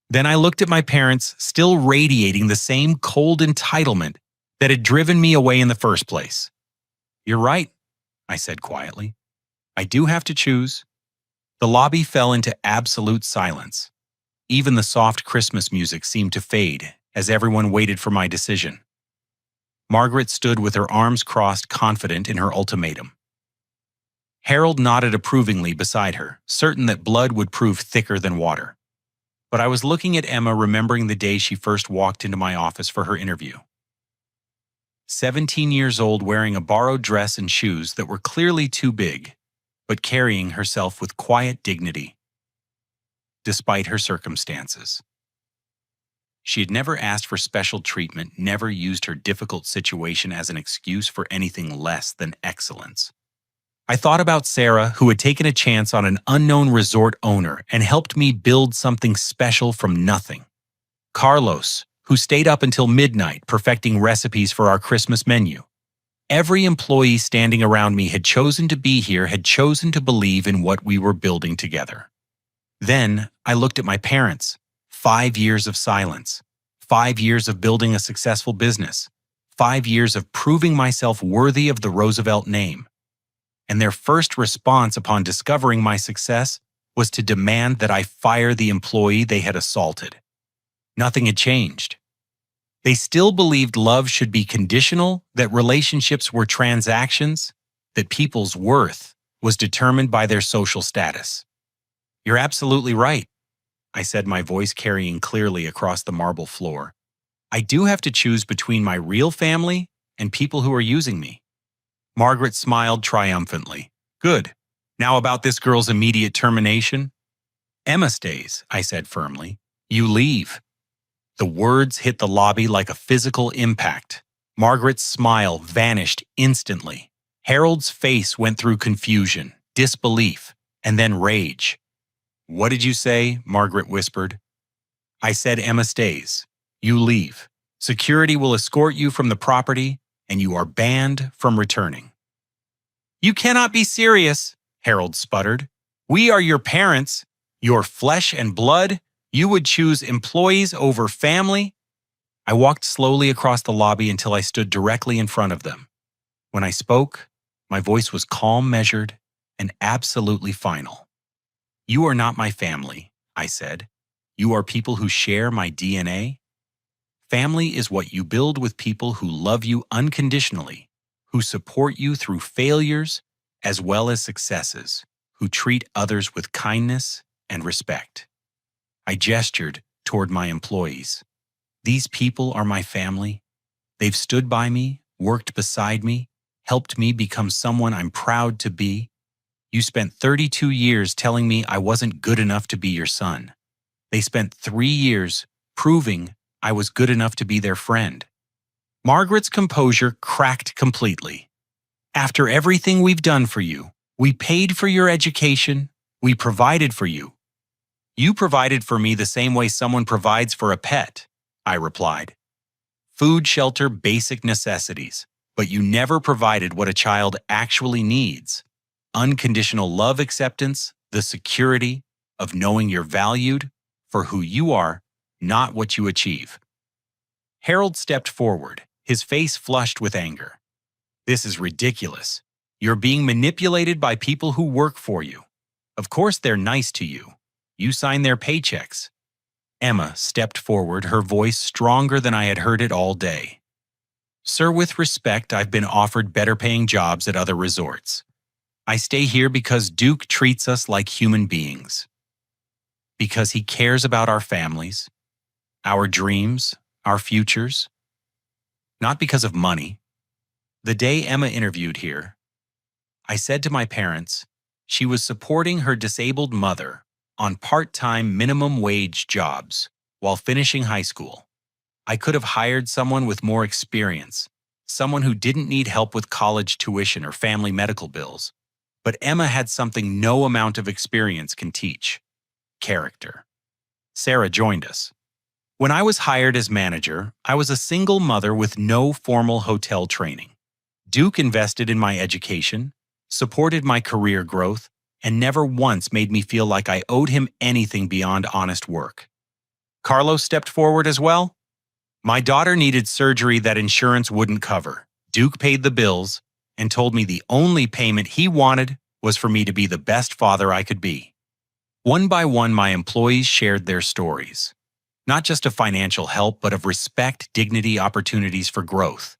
Then I looked at my parents, still radiating the same cold entitlement that had driven me away in the first place. "You're right," I said quietly. "I do have to choose." The lobby fell into absolute silence. Even the soft Christmas music seemed to fade as everyone waited for my decision. Margaret stood with her arms crossed, confident in her ultimatum. Harold nodded approvingly beside her, certain that blood would prove thicker than water. But I was looking at Emma, remembering the day she first walked into my office for her interview. 17 years old, wearing a borrowed dress and shoes that were clearly too big, but carrying herself with quiet dignity, despite her circumstances. She had never asked for special treatment, never used her difficult situation as an excuse for anything less than excellence. I thought about Sarah, who had taken a chance on an unknown resort owner and helped me build something special from nothing. Carlos, who stayed up until midnight perfecting recipes for our Christmas menu. Every employee standing around me had chosen to be here, had chosen to believe in what we were building together. Then I looked at my parents. 5 years of silence, 5 years of building a successful business, 5 years of proving myself worthy of the Roosevelt name. And their first response upon discovering my success was to demand that I fire the employee they had assaulted. Nothing had changed. They still believed love should be conditional, that relationships were transactions, that people's worth was determined by their social status. "You're absolutely right," I said, my voice carrying clearly across the marble floor. "I do have to choose between my real family and people who are using me." Margaret smiled triumphantly. "Good. Now about this girl's immediate termination?" "Emma stays," I said firmly. "You leave." The words hit the lobby like a physical impact. Margaret's smile vanished instantly. Harold's face went through confusion, disbelief, and then rage. "What did you say?" Margaret whispered. "I said Emma stays. You leave. Security will escort you from the property, and you are banned from returning." "You cannot be serious," Harold sputtered. "We are your parents, your flesh and blood. You would choose employees over family?" I walked slowly across the lobby until I stood directly in front of them. When I spoke, my voice was calm, measured, and absolutely final. "You are not my family," I said. "You are people who share my DNA. Family is what you build with people who love you unconditionally, who support you through failures as well as successes, who treat others with kindness and respect." I gestured toward my employees. "These people are my family. They've stood by me, worked beside me, helped me become someone I'm proud to be. You spent 32 years telling me I wasn't good enough to be your son. They spent 3 years proving I was good enough to be their friend. Margaret's composure cracked completely. After everything we've done for you, we paid for your education, we provided for you. You provided for me the same way someone provides for a pet, I replied. Food, shelter, basic necessities, but you never provided what a child actually needs. Unconditional love acceptance, the security of knowing you're valued for who you are, not what you achieve. Harold stepped forward, his face flushed with anger. This is ridiculous. You're being manipulated by people who work for you. Of course they're nice to you. You sign their paychecks. Emma stepped forward, her voice stronger than I had heard it all day. Sir, with respect, I've been offered better-paying jobs at other resorts. I stay here because Duke treats us like human beings. Because he cares about our families, our dreams, our futures. Not because of money. The day Emma interviewed here, I said to my parents, she was supporting her disabled mother on part-time minimum wage jobs while finishing high school. I could have hired someone with more experience, someone who didn't need help with college tuition or family medical bills. But Emma had something no amount of experience can teach: character. Sarah joined us. When I was hired as manager, I was a single mother with no formal hotel training. Duke invested in my education, supported my career growth, and never once made me feel like I owed him anything beyond honest work. Carlos stepped forward as well. My daughter needed surgery that insurance wouldn't cover. Duke paid the bills and told me the only payment he wanted was for me to be the best father I could be. One by one, my employees shared their stories. Not just of financial help, but of respect, dignity, opportunities for growth.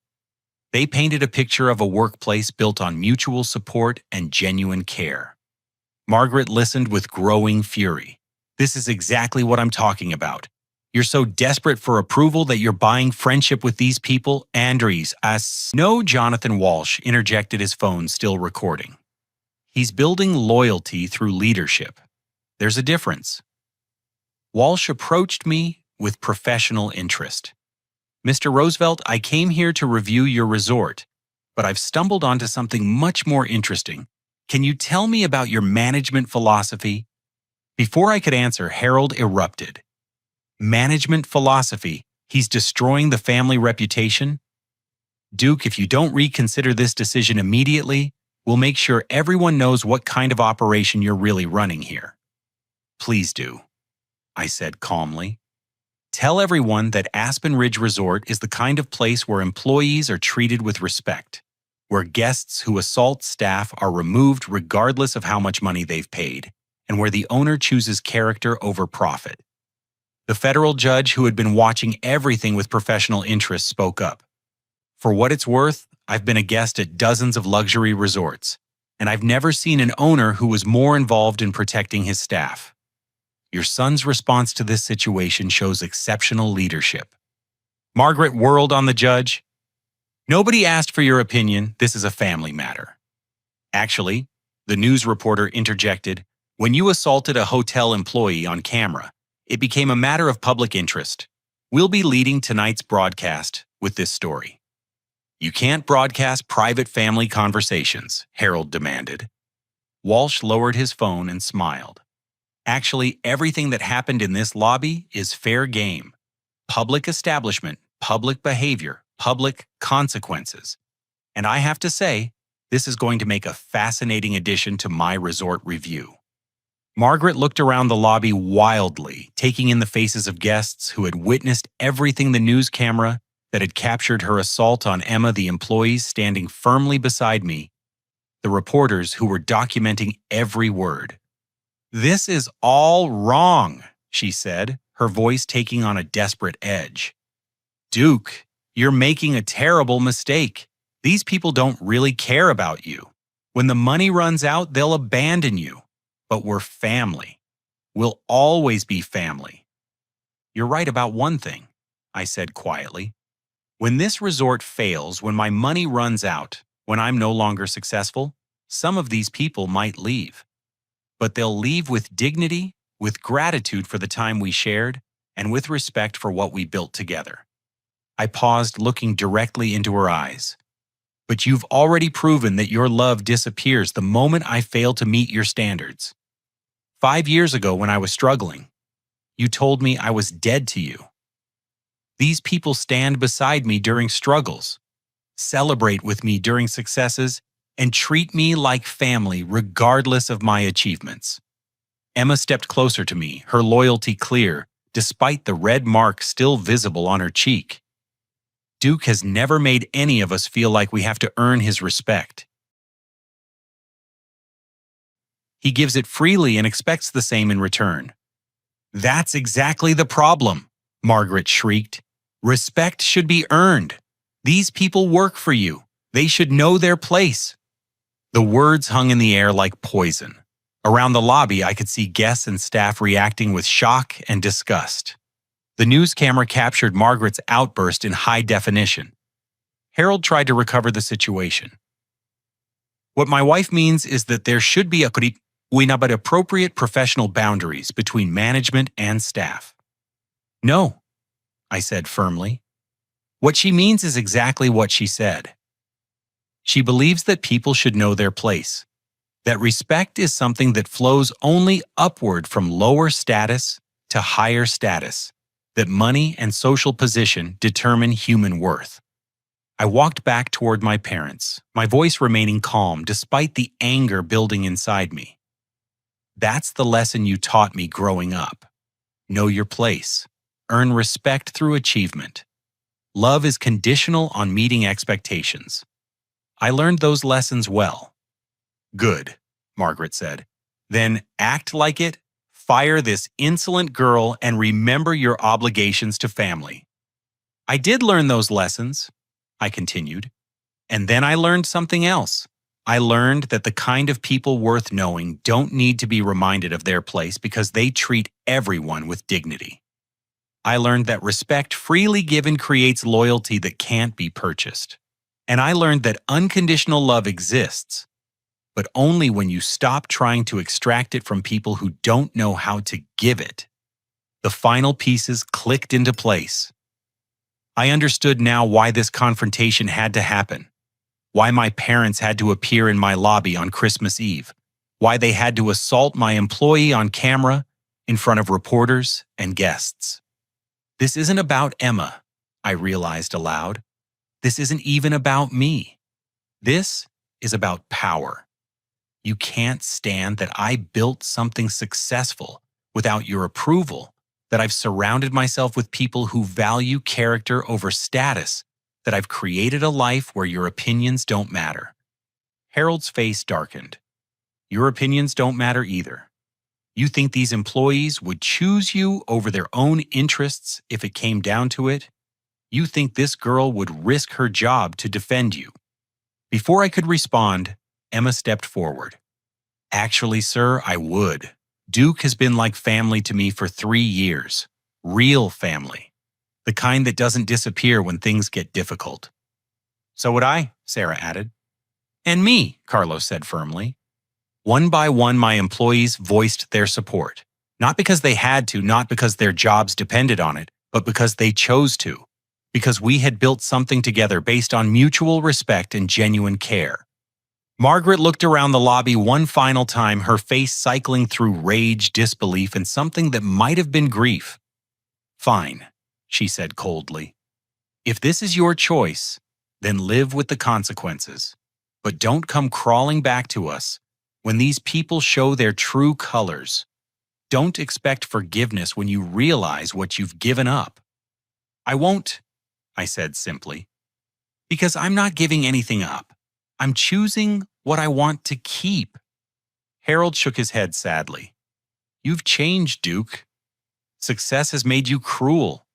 They painted a picture of a workplace built on mutual support and genuine care. Margaret listened with growing fury. This is exactly what I'm talking about. You're so desperate for approval that you're buying friendship with these people, Andres. No, Jonathan Walsh interjected, his phone still recording. He's building loyalty through leadership. There's a difference. Walsh approached me with professional interest. Mr. Roosevelt, I came here to review your resort, but I've stumbled onto something much more interesting. Can you tell me about your management philosophy? Before I could answer, Harold erupted. Management philosophy? He's destroying the family reputation? Duke, if you don't reconsider this decision immediately, we'll make sure everyone knows what kind of operation you're really running here. Please do, I said calmly. Tell everyone that Aspen Ridge Resort is the kind of place where employees are treated with respect, where guests who assault staff are removed regardless of how much money they've paid, and where the owner chooses character over profit. The federal judge, who had been watching everything with professional interest, spoke up. For what it's worth, I've been a guest at dozens of luxury resorts, and I've never seen an owner who was more involved in protecting his staff. Your son's response to this situation shows exceptional leadership. Margaret whirled on the judge. Nobody asked for your opinion. This is a family matter. Actually, the news reporter interjected, when you assaulted a hotel employee on camera, it became a matter of public interest. We'll be leading tonight's broadcast with this story. You can't broadcast private family conversations, Harold demanded. Walsh lowered his phone and smiled. Actually, everything that happened in this lobby is fair game. Public establishment, public behavior, public consequences. And I have to say, this is going to make a fascinating addition to my resort review. Margaret looked around the lobby wildly, taking in the faces of guests who had witnessed everything, the news camera that had captured her assault on Emma, the employees standing firmly beside me, the reporters who were documenting every word. This is all wrong, she said, her voice taking on a desperate edge. Duke, you're making a terrible mistake. These people don't really care about you. When the money runs out, they'll abandon you. But we're family. We'll always be family. You're right about one thing, I said quietly. When this resort fails, when my money runs out, when I'm no longer successful, some of these people might leave. But they'll leave with dignity, with gratitude for the time we shared, and with respect for what we built together. I paused, looking directly into her eyes. But you've already proven that your love disappears the moment I fail to meet your standards. 5 years ago, when I was struggling, you told me I was dead to you. These people stand beside me during struggles, celebrate with me during successes, and treat me like family regardless of my achievements. Emma stepped closer to me, her loyalty clear, despite the red mark still visible on her cheek. Duke has never made any of us feel like we have to earn his respect. He gives it freely and expects the same in return. That's exactly the problem, Margaret shrieked. Respect should be earned. These people work for you. They should know their place. The words hung in the air like poison. Around the lobby, I could see guests and staff reacting with shock and disgust. The news camera captured Margaret's outburst in high definition. Harold tried to recover the situation. What my wife means is that there should be appropriate professional boundaries between management and staff. No, I said firmly. What she means is exactly what she said. She believes that people should know their place, that respect is something that flows only upward from lower status to higher status, that money and social position determine human worth. I walked back toward my parents, my voice remaining calm despite the anger building inside me. That's the lesson you taught me growing up. Know your place. Earn respect through achievement. Love is conditional on meeting expectations. I learned those lessons well. Good, Margaret said. Then act like it, fire this insolent girl, and remember your obligations to family. I did learn those lessons, I continued. And then I learned something else. I learned that the kind of people worth knowing don't need to be reminded of their place because they treat everyone with dignity. I learned that respect freely given creates loyalty that can't be purchased. And I learned that unconditional love exists, but only when you stop trying to extract it from people who don't know how to give it. The final pieces clicked into place. I understood now why this confrontation had to happen, why my parents had to appear in my lobby on Christmas Eve, why they had to assault my employee on camera in front of reporters and guests. This isn't about Emma, I realized aloud. This isn't even about me. This is about power. You can't stand that I built something successful without your approval, that I've surrounded myself with people who value character over status, that I've created a life where your opinions don't matter. Harold's face darkened. Your opinions don't matter either. You think these employees would choose you over their own interests if it came down to it? You think this girl would risk her job to defend you? Before I could respond, Emma stepped forward. Actually, sir, I would. Duke has been like family to me for 3 years. Real family. The kind that doesn't disappear when things get difficult. So would I, Sarah added. And me, Carlos said firmly. One by one, my employees voiced their support. Not because they had to, not because their jobs depended on it, but because they chose to. Because we had built something together based on mutual respect and genuine care. Margaret looked around the lobby one final time, her face cycling through rage, disbelief, and something that might have been grief. Fine, she said coldly. If this is your choice, then live with the consequences. But don't come crawling back to us when these people show their true colors. Don't expect forgiveness when you realize what you've given up. I won't, I said simply, because I'm not giving anything up. I'm choosing what I want to keep. Harold shook his head sadly. You've changed, Duke. Success has made you cruel.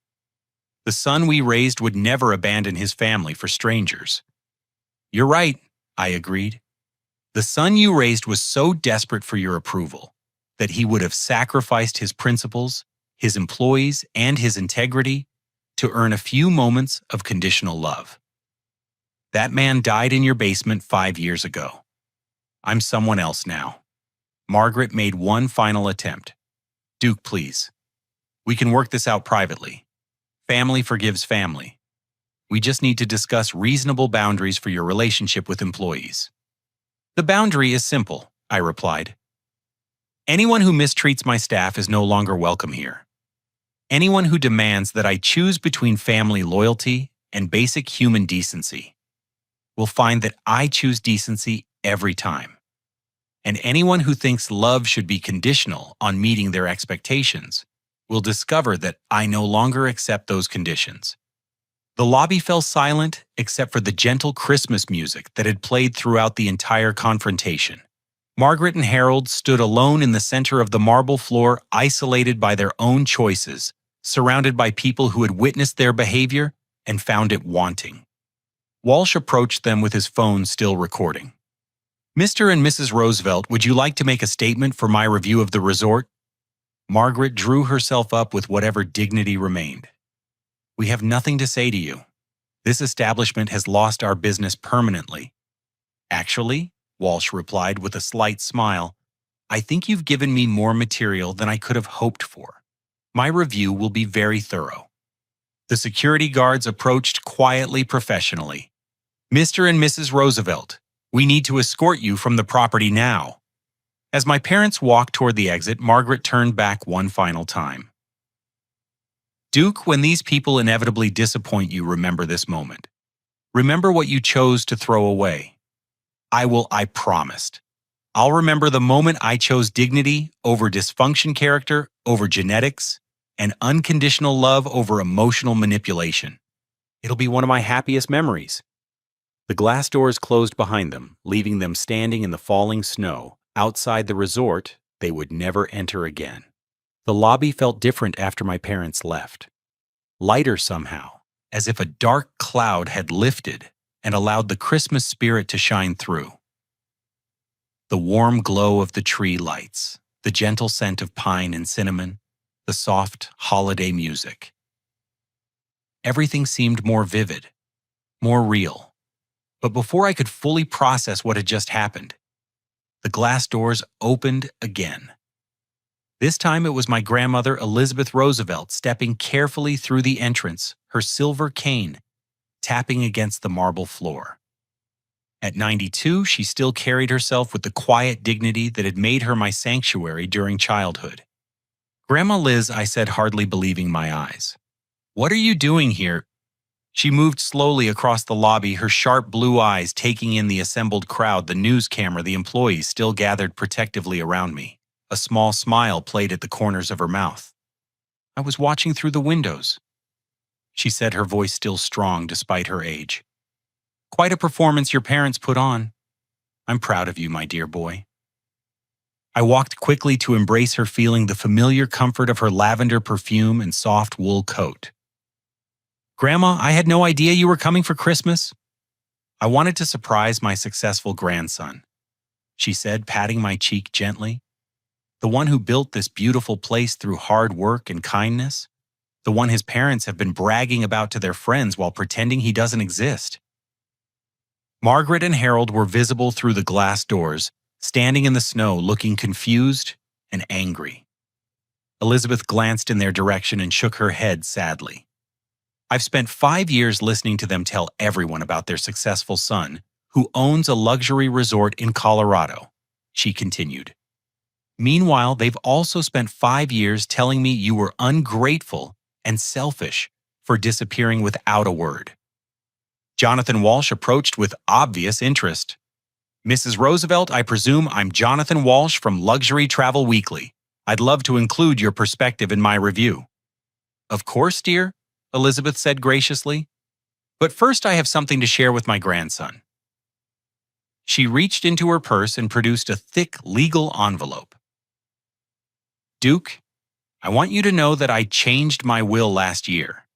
The son we raised would never abandon his family for strangers. You're right, I agreed. The son you raised was so desperate for your approval that he would have sacrificed his principles, his employees, and his integrity to earn a few moments of conditional love. That man died in your basement 5 years ago. I'm someone else now. Margaret made one final attempt. Duke, please. We can work this out privately. Family forgives family. We just need to discuss reasonable boundaries for your relationship with employees." "The boundary is simple," I replied. "Anyone who mistreats my staff is no longer welcome here. Anyone who demands that I choose between family loyalty and basic human decency will find that I choose decency every time. And anyone who thinks love should be conditional on meeting their expectations will discover that I no longer accept those conditions." The lobby fell silent except for the gentle Christmas music that had played throughout the entire confrontation. Margaret and Harold stood alone in the center of the marble floor, isolated by their own choices, surrounded by people who had witnessed their behavior and found it wanting. Walsh approached them with his phone still recording. "Mr. and Mrs. Roosevelt, would you like to make a statement for my review of the resort?" Margaret drew herself up with whatever dignity remained. "We have nothing to say to you. This establishment has lost our business permanently." "Actually," Walsh replied with a slight smile, "I think you've given me more material than I could have hoped for. My review will be very thorough." The security guards approached quietly, professionally. "Mr. and Mrs. Roosevelt, we need to escort you from the property now." As my parents walked toward the exit, Margaret turned back one final time. "Duke, when these people inevitably disappoint you, remember this moment. Remember what you chose to throw away." I promised. "I'll remember the moment I chose dignity over dysfunction character, over genetics, and unconditional love over emotional manipulation. It'll be one of my happiest memories." The glass doors closed behind them, leaving them standing in the falling snow, outside the resort they would never enter again. The lobby felt different after my parents left. Lighter somehow, as if a dark cloud had lifted and allowed the Christmas spirit to shine through. The warm glow of the tree lights, the gentle scent of pine and cinnamon, the soft holiday music. Everything seemed more vivid, more real. But before I could fully process what had just happened, the glass doors opened again. This time it was my grandmother, Elizabeth Roosevelt, stepping carefully through the entrance, her silver cane tapping against the marble floor. At 92, she still carried herself with the quiet dignity that had made her my sanctuary during childhood. "Grandma Liz," I said, hardly believing my eyes. "What are you doing here?" She moved slowly across the lobby, her sharp blue eyes taking in the assembled crowd, the news camera, the employees still gathered protectively around me. A small smile played at the corners of her mouth. "I was watching through the windows," she said, her voice still strong despite her age. "Quite a performance your parents put on. I'm proud of you, my dear boy." I walked quickly to embrace her, feeling the familiar comfort of her lavender perfume and soft wool coat. "Grandma, I had no idea you were coming for Christmas." "I wanted to surprise my successful grandson," she said, patting my cheek gently. "The one who built this beautiful place through hard work and kindness. The one his parents have been bragging about to their friends while pretending he doesn't exist." Margaret and Harold were visible through the glass doors, standing in the snow, looking confused and angry. Elizabeth glanced in their direction and shook her head sadly. "I've spent 5 years listening to them tell everyone about their successful son, who owns a luxury resort in Colorado," she continued. "Meanwhile, they've also spent 5 years telling me you were ungrateful and selfish for disappearing without a word." Jonathan Walsh approached with obvious interest. "Mrs. Roosevelt, I presume I'm Jonathan Walsh from Luxury Travel Weekly. I'd love to include your perspective in my review." "Of course, dear," Elizabeth said graciously. "But first I have something to share with my grandson." She reached into her purse and produced a thick legal envelope. "Duke, I want you to know that I changed my will last year.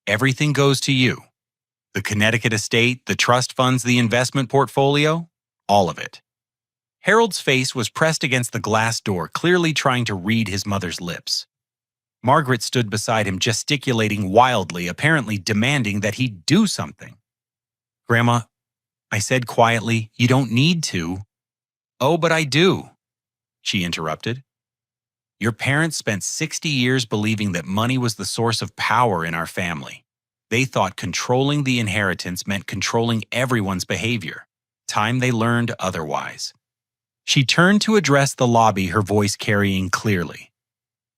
Everything goes to you. The Connecticut estate, the trust funds, the investment portfolio, all of it." Harold's face was pressed against the glass door, clearly trying to read his mother's lips. Margaret stood beside him, gesticulating wildly, apparently demanding that he do something. "Grandma," I said quietly, "you don't need to." "Oh, but I do," she interrupted. "Your parents spent 60 years believing that money was the source of power in our family. They thought controlling the inheritance meant controlling everyone's behavior. Time they learned otherwise. She turned to address the lobby, her voice carrying clearly.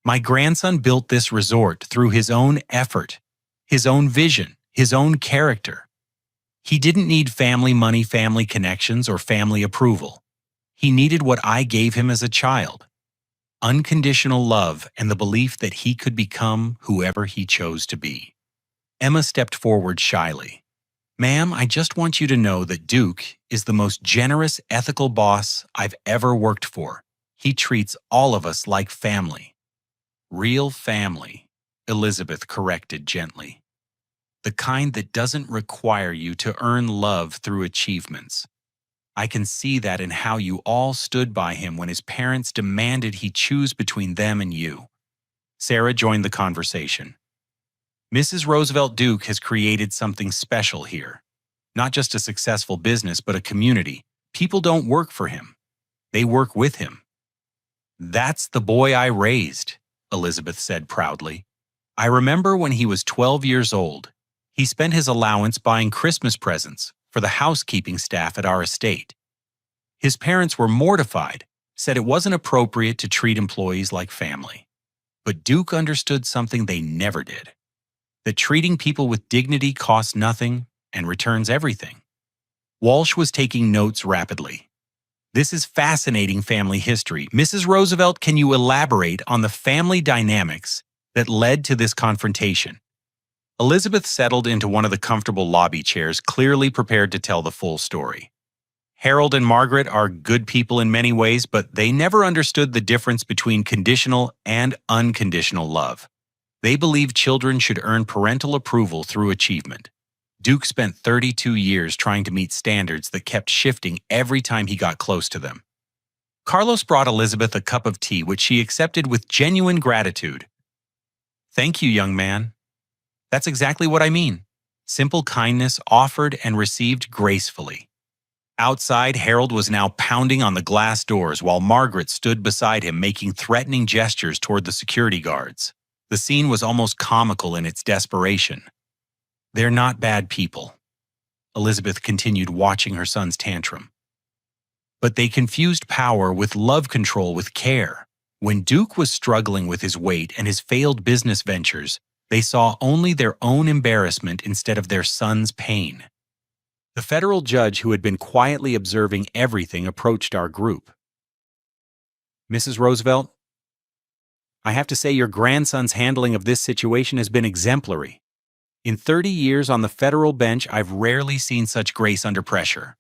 My grandson built this resort through his own effort, his own vision, his own character. He didn't need family money, family connections, or family approval. He needed what I gave him as a child. Unconditional love and the belief that he could become whoever he chose to be. Emma stepped forward shyly. Ma'am, I just want you to know that Duke is the most generous, ethical boss I've ever worked for. He treats all of us like family. Real family, Elizabeth corrected gently. The kind that doesn't require you to earn love through achievements. I can see that in how you all stood by him when his parents demanded he choose between them and you. Sarah joined the conversation. Mrs. Roosevelt Duke has created something special here. Not just a successful business, but a community. People don't work for him. They work with him. That's the boy I raised, Elizabeth said proudly. I remember when he was 12 years old. He spent his allowance buying Christmas presents for the housekeeping staff at our estate. His parents were mortified, said it wasn't appropriate to treat employees like family. But Duke understood something they never did. That treating people with dignity costs nothing and returns everything. Walsh was taking notes rapidly. This is fascinating family history. Mrs. Roosevelt, can you elaborate on the family dynamics that led to this confrontation? Elizabeth settled into one of the comfortable lobby chairs, clearly prepared to tell the full story. Harold and Margaret are good people in many ways, but they never understood the difference between conditional and unconditional love. They believed children should earn parental approval through achievement. Duke spent 32 years trying to meet standards that kept shifting every time he got close to them. Carlos brought Elizabeth a cup of tea, which she accepted with genuine gratitude. Thank you, young man. That's exactly what I mean. Simple kindness offered and received gracefully. Outside, Harold was now pounding on the glass doors while Margaret stood beside him making threatening gestures toward the security guards. The scene was almost comical in its desperation. They're not bad people. Elizabeth continued watching her son's tantrum. But they confused power with love, control with care. When Duke was struggling with his weight and his failed business ventures, they saw only their own embarrassment instead of their son's pain. The federal judge who had been quietly observing everything approached our group. Mrs. Roosevelt, I have to say your grandson's handling of this situation has been exemplary. In 30 years on the federal bench, I've rarely seen such grace under pressure.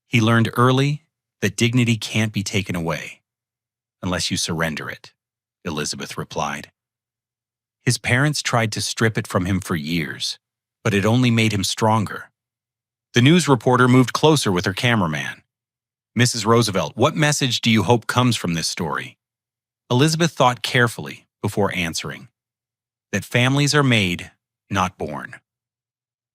He learned early that dignity can't be taken away unless you surrender it, Elizabeth replied. His parents tried to strip it from him for years, but it only made him stronger. The news reporter moved closer with her cameraman. Mrs. Roosevelt, what message do you hope comes from this story? Elizabeth thought carefully before answering. That families are made, not born.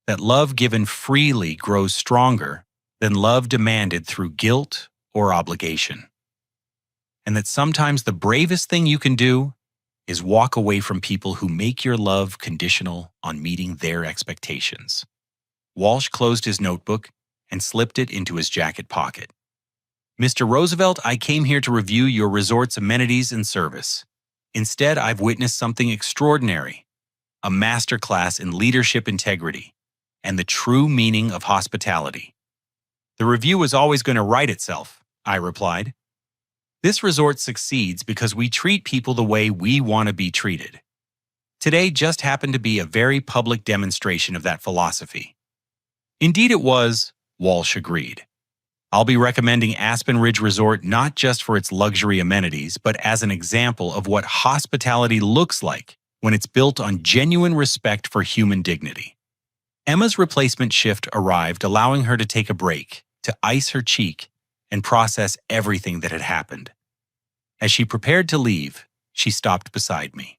That love given freely grows stronger than love demanded through guilt or obligation. And that sometimes the bravest thing you can do is walk away from people who make your love conditional on meeting their expectations. Walsh closed his notebook and slipped it into his jacket pocket. Mr. Roosevelt, I came here to review your resort's amenities and service. Instead, I've witnessed something extraordinary, a masterclass in leadership integrity and the true meaning of hospitality. The review is always going to write itself, I replied. This resort succeeds because we treat people the way we want to be treated. Today just happened to be a very public demonstration of that philosophy. Indeed it was, Walsh agreed. I'll be recommending Aspen Ridge Resort not just for its luxury amenities, but as an example of what hospitality looks like when it's built on genuine respect for human dignity. Emma's replacement shift arrived, allowing her to take a break, to ice her cheek, and process everything that had happened. As she prepared to leave, she stopped beside me.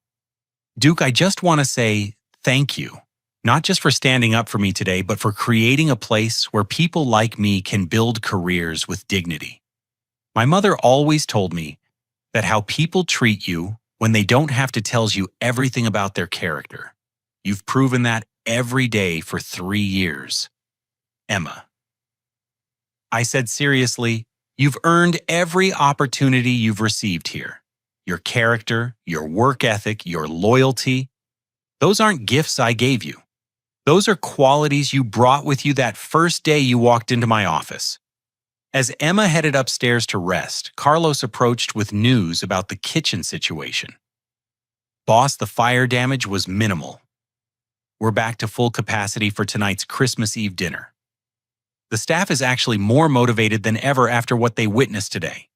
Duke, I just want to say thank you. Not just for standing up for me today, but for creating a place where people like me can build careers with dignity. My mother always told me that how people treat you when they don't have to tell you everything about their character. You've proven that every day for 3 years. Emma. I said seriously, you've earned every opportunity you've received here. Your character, your work ethic, your loyalty. Those aren't gifts I gave you. Those are qualities you brought with you that first day you walked into my office. As Emma headed upstairs to rest, Carlos approached with news about the kitchen situation. Boss, the fire damage was minimal. We're back to full capacity for tonight's Christmas Eve dinner. The staff is actually more motivated than ever after what they witnessed today.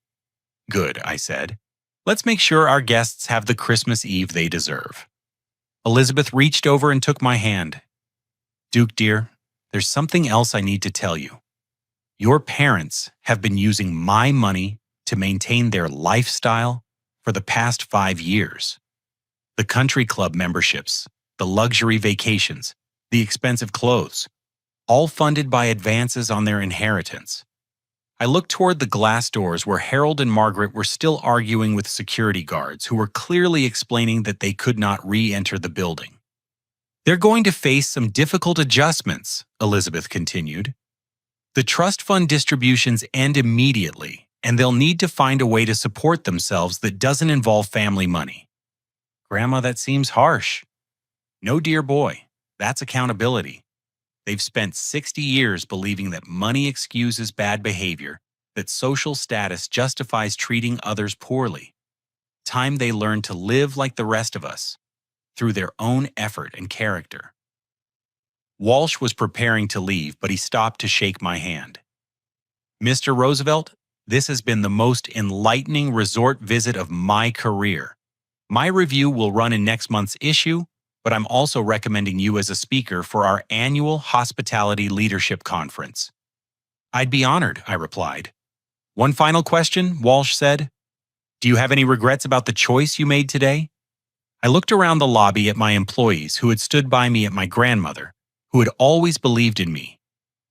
Good, I said. Let's make sure our guests have the Christmas Eve they deserve. Elizabeth reached over and took my hand. Duke, dear, there's something else I need to tell you. Your parents have been using my money to maintain their lifestyle for the past 5 years. The country club memberships, the luxury vacations, the expensive clothes, all funded by advances on their inheritance. I looked toward the glass doors where Harold and Margaret were still arguing with security guards who were clearly explaining that they could not re-enter the building. They're going to face some difficult adjustments, Elizabeth continued. The trust fund distributions end immediately, and they'll need to find a way to support themselves that doesn't involve family money. Grandma, that seems harsh. No, dear boy, that's accountability. They've spent 60 years believing that money excuses bad behavior, that social status justifies treating others poorly. Time they learn to live like the rest of us, through their own effort and character. Walsh was preparing to leave, but he stopped to shake my hand. Mr. Roosevelt, this has been the most enlightening resort visit of my career. My review will run in next month's issue, but I'm also recommending you as a speaker for our annual Hospitality Leadership Conference. I'd be honored, I replied. One final question, Walsh said. Do you have any regrets about the choice you made today? I looked around the lobby at my employees who had stood by me, at my grandmother, who had always believed in me,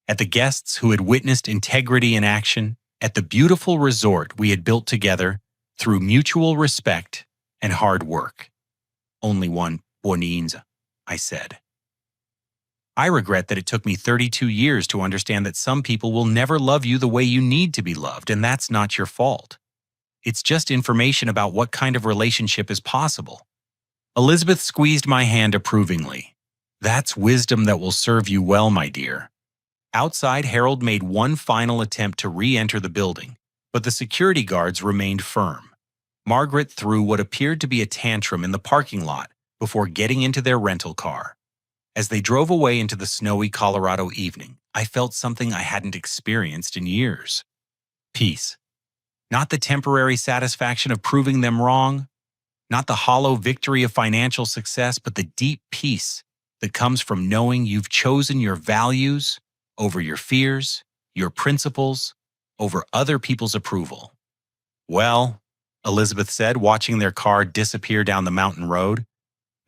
at the guests who had witnessed integrity in action, at the beautiful resort we had built together through mutual respect and hard work. Only one Bonins, I said. I regret that it took me 32 years to understand that some people will never love you the way you need to be loved, and that's not your fault. It's just information about what kind of relationship is possible. Elizabeth squeezed my hand approvingly. That's wisdom that will serve you well, my dear. Outside, Harold made one final attempt to re-enter the building, but the security guards remained firm. Margaret threw what appeared to be a tantrum in the parking lot before getting into their rental car. As they drove away into the snowy Colorado evening, I felt something I hadn't experienced in years. Peace. Not the temporary satisfaction of proving them wrong, not the hollow victory of financial success, but the deep peace that comes from knowing you've chosen your values over your fears, your principles, over other people's approval. Well, Elizabeth said, watching their car disappear down the mountain road,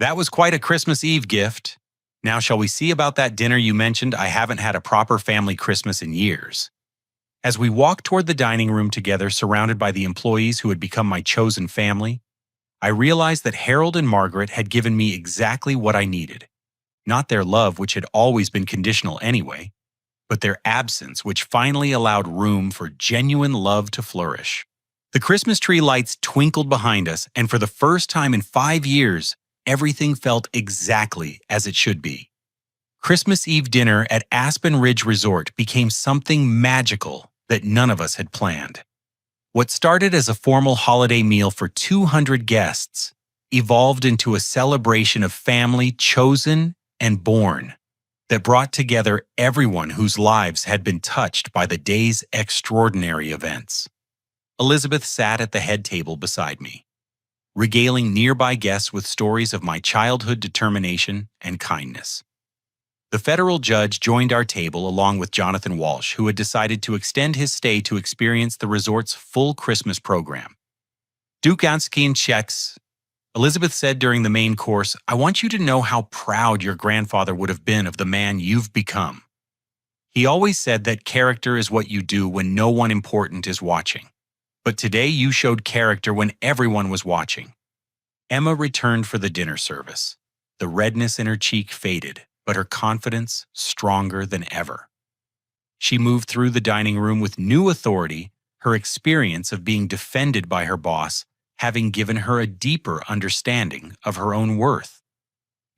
that was quite a Christmas Eve gift. Now shall we see about that dinner you mentioned? I haven't had a proper family Christmas in years. As we walked toward the dining room together, surrounded by the employees who had become my chosen family, I realized that Harold and Margaret had given me exactly what I needed. Not their love, which had always been conditional anyway, but their absence, which finally allowed room for genuine love to flourish. The Christmas tree lights twinkled behind us, and for the first time in 5 years, everything felt exactly as it should be. Christmas Eve dinner at Aspen Ridge Resort became something magical that none of us had planned. What started as a formal holiday meal for 200 guests evolved into a celebration of family chosen and born that brought together everyone whose lives had been touched by the day's extraordinary events. Elizabeth sat at the head table beside me, regaling nearby guests with stories of my childhood determination and kindness. The federal judge joined our table along with Jonathan Walsh, who had decided to extend his stay to experience the resort's full Christmas program. Duke Anskin checks. Elizabeth said during the main course, I want you to know how proud your grandfather would have been of the man you've become. He always said that character is what you do when no one important is watching. But today you showed character when everyone was watching. Emma returned for the dinner service. The redness in her cheek faded, but her confidence stronger than ever. She moved through the dining room with new authority, her experience of being defended by her boss having given her a deeper understanding of her own worth.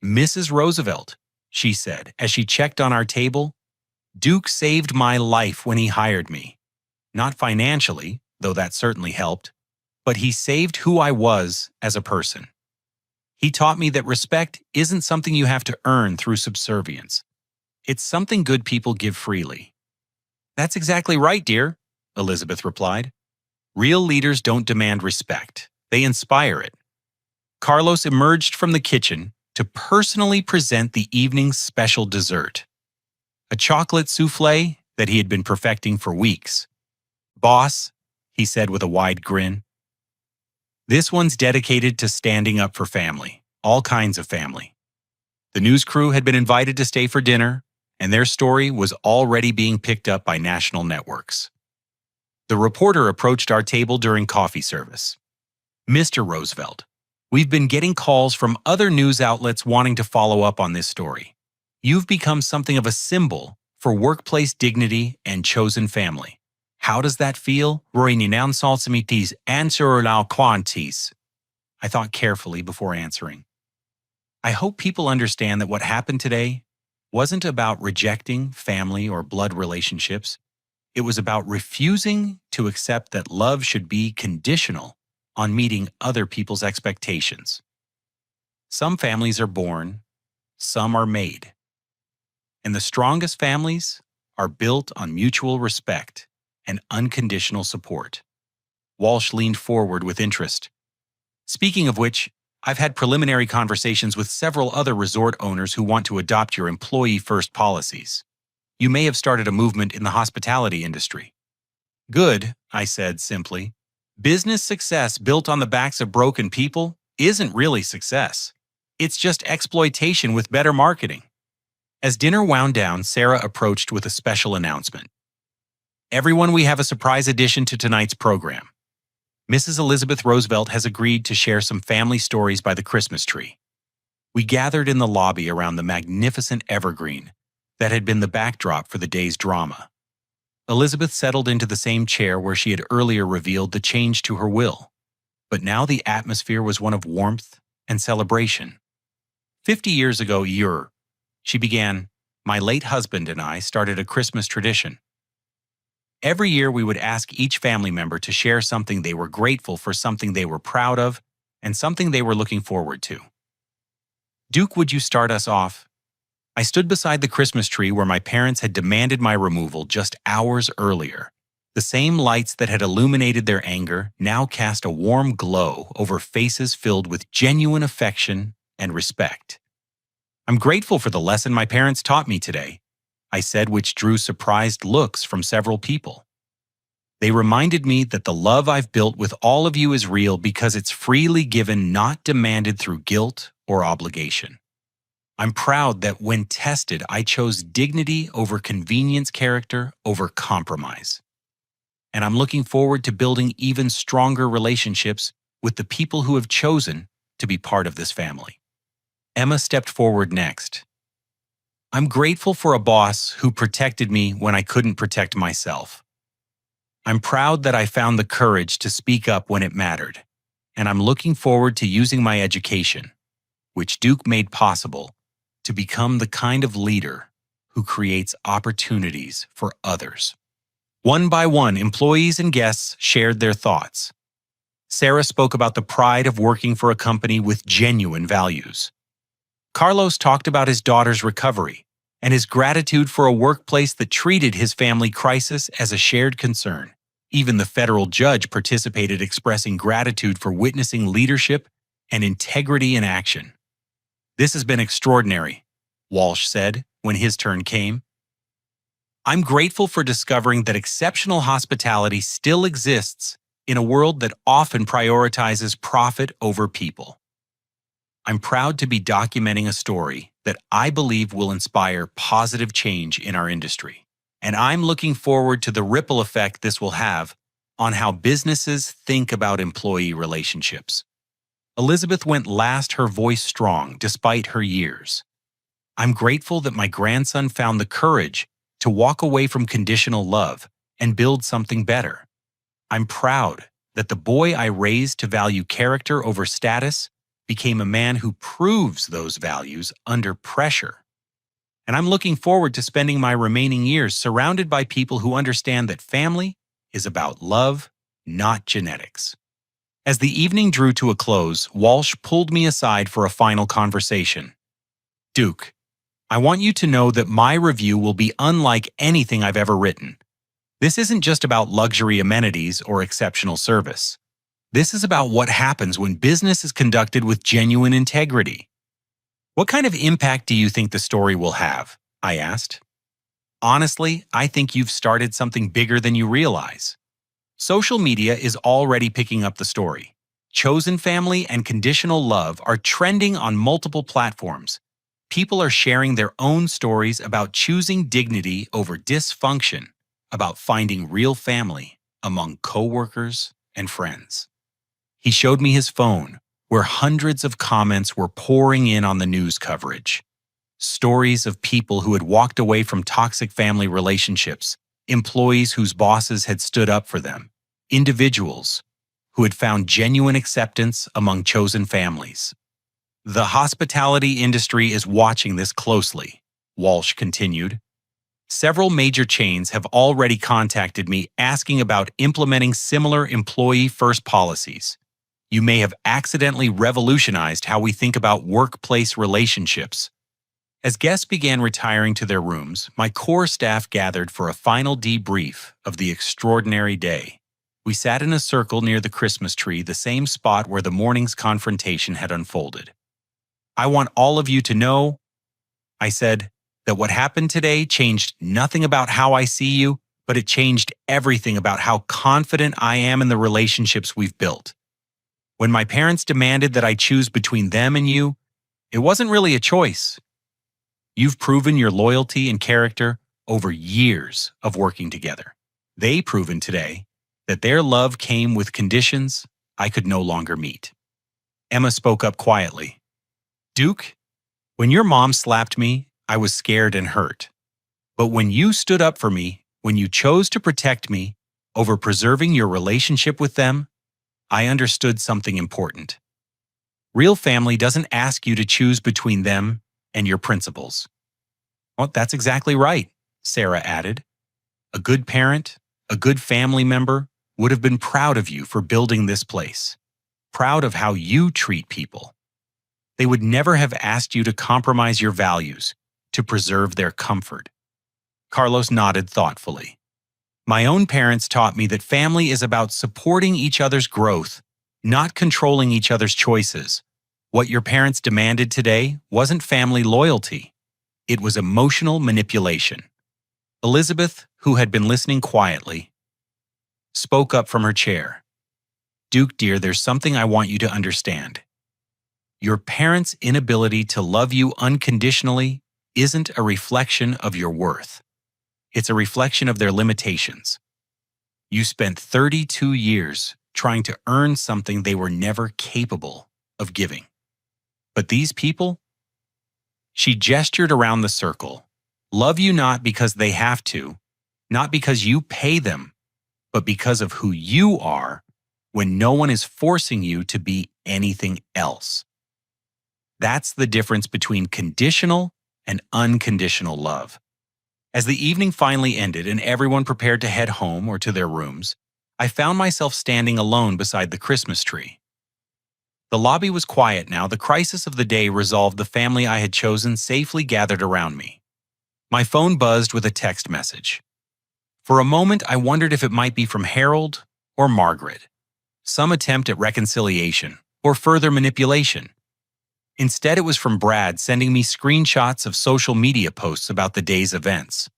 "Mrs. Roosevelt," she said as she checked on our table, "Duke saved my life when he hired me. Not financially, though that certainly helped, but he saved who I was as a person. He taught me that respect isn't something you have to earn through subservience. It's something good people give freely." "That's exactly right, dear," Elizabeth replied. "Real leaders don't demand respect. They inspire it." Carlos emerged from the kitchen to personally present the evening's special dessert, a chocolate soufflé that he had been perfecting for weeks. "Boss," he said with a wide grin, "this one's dedicated to standing up for family, all kinds of family." The news crew had been invited to stay for dinner, and their story was already being picked up by national networks. The reporter approached our table during coffee service. "Mr. Roosevelt, we've been getting calls from other news outlets wanting to follow up on this story. You've become something of a symbol for workplace dignity and chosen family. How does that feel? I thought carefully before answering. "I hope people understand that what happened today wasn't about rejecting family or blood relationships. It was about refusing to accept that love should be conditional on meeting other people's expectations. Some families are born, some are made. And the strongest families are built on mutual respect and unconditional support." Walsh leaned forward with interest. "Speaking of which, I've had preliminary conversations with several other resort owners who want to adopt your employee-first policies. You may have started a movement in the hospitality industry." "Good," I said simply. "Business success built on the backs of broken people isn't really success. It's just exploitation with better marketing." As dinner wound down, Sarah approached with a special announcement. "Everyone, we have a surprise addition to tonight's program. Mrs. Elizabeth Roosevelt has agreed to share some family stories by the Christmas tree." We gathered in the lobby around the magnificent evergreen that had been the backdrop for the day's drama. Elizabeth settled into the same chair where she had earlier revealed the change to her will, but now the atmosphere was one of warmth and celebration. 50 years ago, she began, "My late husband and I started a Christmas tradition. Every year we would ask each family member to share something they were grateful for, something they were proud of, and something they were looking forward to. Duke, would you start us off?" I stood beside the Christmas tree where my parents had demanded my removal just hours earlier. The same lights that had illuminated their anger now cast a warm glow over faces filled with genuine affection and respect. "I'm grateful for the lesson my parents taught me today," I said, which drew surprised looks from several people. "They reminded me that the love I've built with all of you is real because it's freely given, not demanded through guilt or obligation. I'm proud that when tested, I chose dignity over convenience, character over compromise. And I'm looking forward to building even stronger relationships with the people who have chosen to be part of this family." Emma stepped forward next. "I'm grateful for a boss who protected me when I couldn't protect myself. I'm proud that I found the courage to speak up when it mattered. And I'm looking forward to using my education, which Duke made possible, to become the kind of leader who creates opportunities for others." One by one, employees and guests shared their thoughts. Sarah spoke about the pride of working for a company with genuine values. Carlos talked about his daughter's recovery and his gratitude for a workplace that treated his family crisis as a shared concern. Even the federal judge participated, expressing gratitude for witnessing leadership and integrity in action. "This has been extraordinary," Walsh said when his turn came. "I'm grateful for discovering that exceptional hospitality still exists in a world that often prioritizes profit over people. I'm proud to be documenting a story that I believe will inspire positive change in our industry. And I'm looking forward to the ripple effect this will have on how businesses think about employee relationships." Elizabeth went last, her voice strong despite her years. I'm grateful that my grandson found the courage to walk away from conditional love and build something better. I'm proud that the boy I raised to value character over status became a man who proves those values under pressure. And I'm looking forward to spending my remaining years surrounded by people who understand that family is about love, not genetics. As the evening drew to a close, Walsh pulled me aside for a final conversation. Duke, I want you to know that my review will be unlike anything I've ever written. This isn't just about luxury amenities or exceptional service. This is about what happens when business is conducted with genuine integrity. What kind of impact do you think the story will have? I asked. Honestly, I think you've started something bigger than you realize. Social media is already picking up the story. Chosen family and conditional love are trending on multiple platforms. People are sharing their own stories about choosing dignity over dysfunction, about finding real family among coworkers and friends. He showed me his phone, where hundreds of comments were pouring in on the news coverage. Stories of people who had walked away from toxic family relationships, employees whose bosses had stood up for them, individuals who had found genuine acceptance among chosen families. The hospitality industry is watching this closely, Walsh continued. Several major chains have already contacted me asking about implementing similar employee-first policies. You may have accidentally revolutionized how we think about workplace relationships. As guests began retiring to their rooms, my core staff gathered for a final debrief of the extraordinary day. We sat in a circle near the Christmas tree, the same spot where the morning's confrontation had unfolded. I want all of you to know, I said, that what happened today changed nothing about how I see you, but it changed everything about how confident I am in the relationships we've built. When my parents demanded that I choose between them and you, it wasn't really a choice. You've proven your loyalty and character over years of working together. They've proven today that their love came with conditions I could no longer meet. Emma spoke up quietly. Duke, when your mom slapped me, I was scared and hurt. But when you stood up for me, when you chose to protect me over preserving your relationship with them, I understood something important. Real family doesn't ask you to choose between them and your principles. Well, that's exactly right, Sarah added. A good parent, a good family member would have been proud of you for building this place, proud of how you treat people. They would never have asked you to compromise your values to preserve their comfort. Carlos nodded thoughtfully. My own parents taught me that family is about supporting each other's growth, not controlling each other's choices. What your parents demanded today wasn't family loyalty. It was emotional manipulation. Elizabeth, who had been listening quietly, spoke up from her chair. Duke, dear, there's something I want you to understand. Your parents' inability to love you unconditionally isn't a reflection of your worth. It's a reflection of their limitations. You spent 32 years trying to earn something they were never capable of giving. But these people, she gestured around the circle, love you not because they have to, not because you pay them, but because of who you are when no one is forcing you to be anything else. That's the difference between conditional and unconditional love. As the evening finally ended and everyone prepared to head home or to their rooms, I found myself standing alone beside the Christmas tree. The lobby was quiet now. The crisis of the day resolved. The family I had chosen safely gathered around me. My phone buzzed with a text message. For a moment, I wondered if it might be from Harold or Margaret, some attempt at reconciliation or further manipulation. Instead, it was from Brad sending me screenshots of social media posts about the day's events.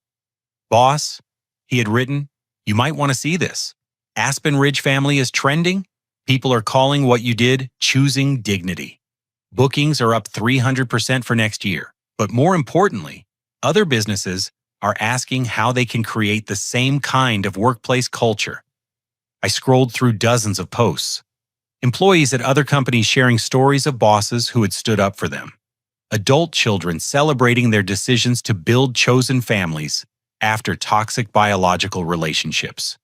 Boss, he had written, you might want to see this. Aspen Ridge family is trending. People are calling what you did choosing dignity. Bookings are up 300% for next year. But more importantly, other businesses are asking how they can create the same kind of workplace culture. I scrolled through dozens of posts. Employees at other companies sharing stories of bosses who had stood up for them. adult children celebrating their decisions to build chosen families after toxic biological relationships,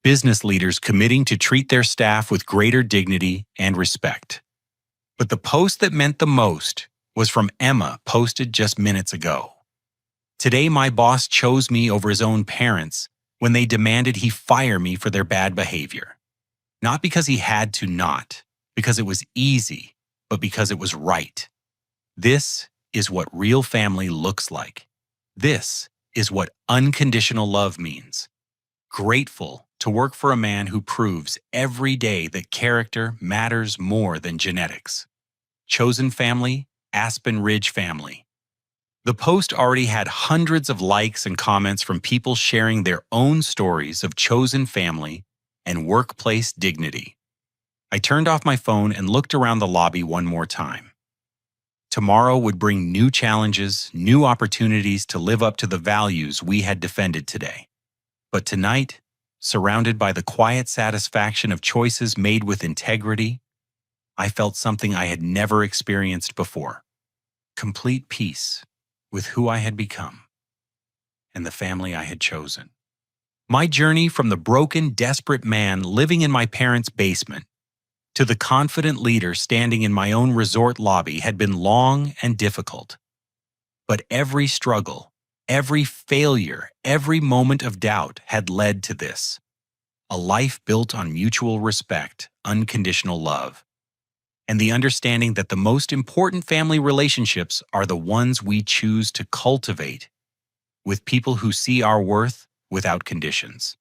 business leaders committing to treat their staff with greater dignity and respect. But the post that meant the most was from Emma, posted just minutes ago. Today, my boss chose me over his own parents when they demanded he fire me for their bad behavior. Not because he had to, not because it was easy, but because it was right. This is what real family looks like. This is what unconditional love means. Grateful to work for a man who proves every day that character matters more than genetics. Chosen family, Aspen Ridge family. The post already had hundreds of likes and comments from people sharing their own stories of chosen family and workplace dignity. I turned off my phone and looked around the lobby one more time. Tomorrow would bring new challenges, new opportunities to live up to the values we had defended today. But tonight, surrounded by the quiet satisfaction of choices made with integrity, I felt something I had never experienced before. Complete peace with who I had become and the family I had chosen. My journey from the broken, desperate man living in my parents' basement to the confident leader standing in my own resort lobby had been long and difficult. But every struggle, every failure, every moment of doubt had led to this. A life built on mutual respect, unconditional love, and the understanding that the most important family relationships are the ones we choose to cultivate with people who see our worth without conditions.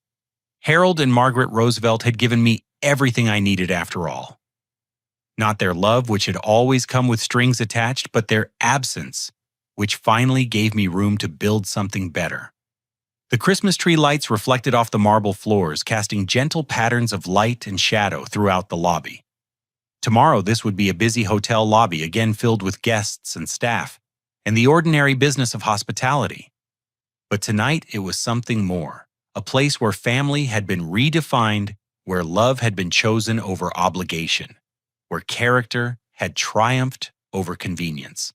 Harold and Margaret Roosevelt had given me everything I needed after all. Not their love, which had always come with strings attached, but their absence, which finally gave me room to build something better. The Christmas tree lights reflected off the marble floors, casting gentle patterns of light and shadow throughout the lobby. Tomorrow, this would be a busy hotel lobby, again filled with guests and staff, and the ordinary business of hospitality. But tonight, it was something more, a place where family had been redefined, where love had been chosen over obligation, where character had triumphed over convenience.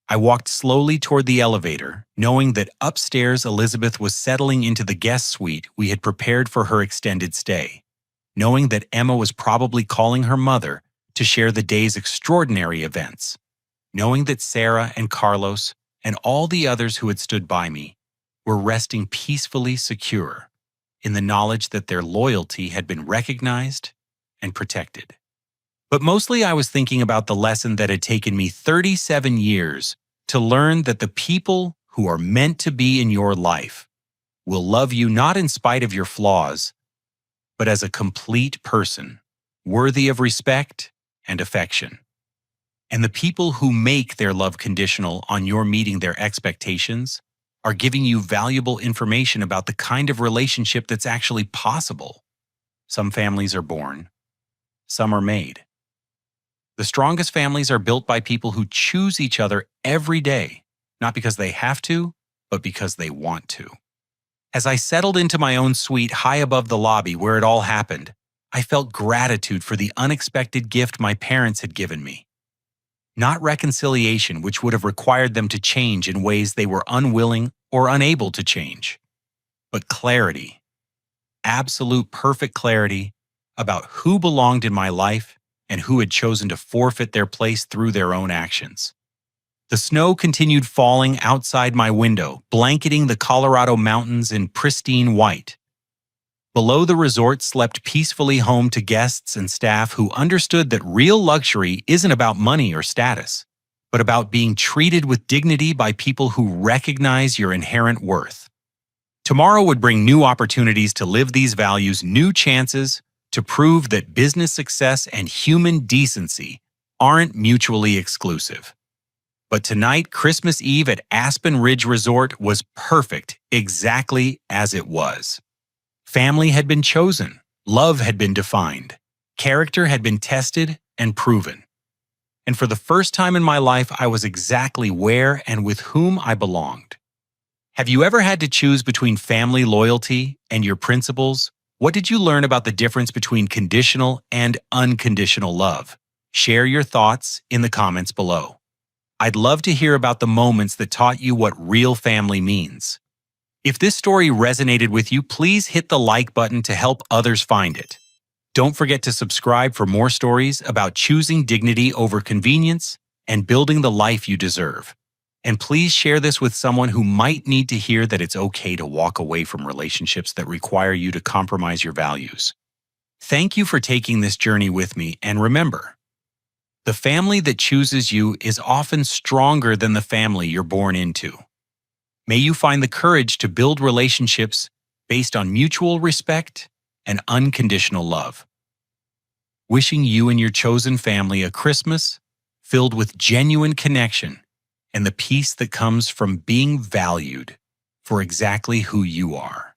I walked slowly toward the elevator, knowing that upstairs Elizabeth was settling into the guest suite we had prepared for her extended stay, knowing that Emma was probably calling her mother to share the day's extraordinary events, knowing that Sarah and Carlos and all the others who had stood by me were resting peacefully secure in the knowledge that their loyalty had been recognized and protected. But mostly I was thinking about the lesson that had taken me 37 years to learn that the people who are meant to be in your life will love you not in spite of your flaws, but as a complete person, worthy of respect and affection. And the people who make their love conditional on your meeting their expectations are giving you valuable information about the kind of relationship that's actually possible. Some families are born, some are made. The strongest families are built by people who choose each other every day, not because they have to, but because they want to. As I settled into my own suite high above the lobby where it all happened, I felt gratitude for the unexpected gift my parents had given me. Not reconciliation, which would have required them to change in ways they were unwilling or unable to change, but clarity, absolute perfect clarity about who belonged in my life and who had chosen to forfeit their place through their own actions. The snow continued falling outside my window, blanketing the Colorado mountains in pristine white. Below the resort slept peacefully home to guests and staff who understood that real luxury isn't about money or status, but about being treated with dignity by people who recognize your inherent worth. Tomorrow would bring new opportunities to live these values, new chances to prove that business success and human decency aren't mutually exclusive. But tonight, Christmas Eve at Aspen Ridge Resort was perfect exactly as it was. Family had been chosen, love had been defined, character had been tested and proven. And for the first time in my life, I was exactly where and with whom I belonged. Have you ever had to choose between family loyalty and your principles? What did you learn about the difference between conditional and unconditional love? Share your thoughts in the comments below. I'd love to hear about the moments that taught you what real family means. If this story resonated with you, please hit the like button to help others find it. Don't forget to subscribe for more stories about choosing dignity over convenience and building the life you deserve. And please share this with someone who might need to hear that it's okay to walk away from relationships that require you to compromise your values. Thank you for taking this journey with me, and remember, the family that chooses you is often stronger than the family you're born into. May you find the courage to build relationships based on mutual respect and unconditional love. Wishing you and your chosen family a Christmas filled with genuine connection and the peace that comes from being valued for exactly who you are.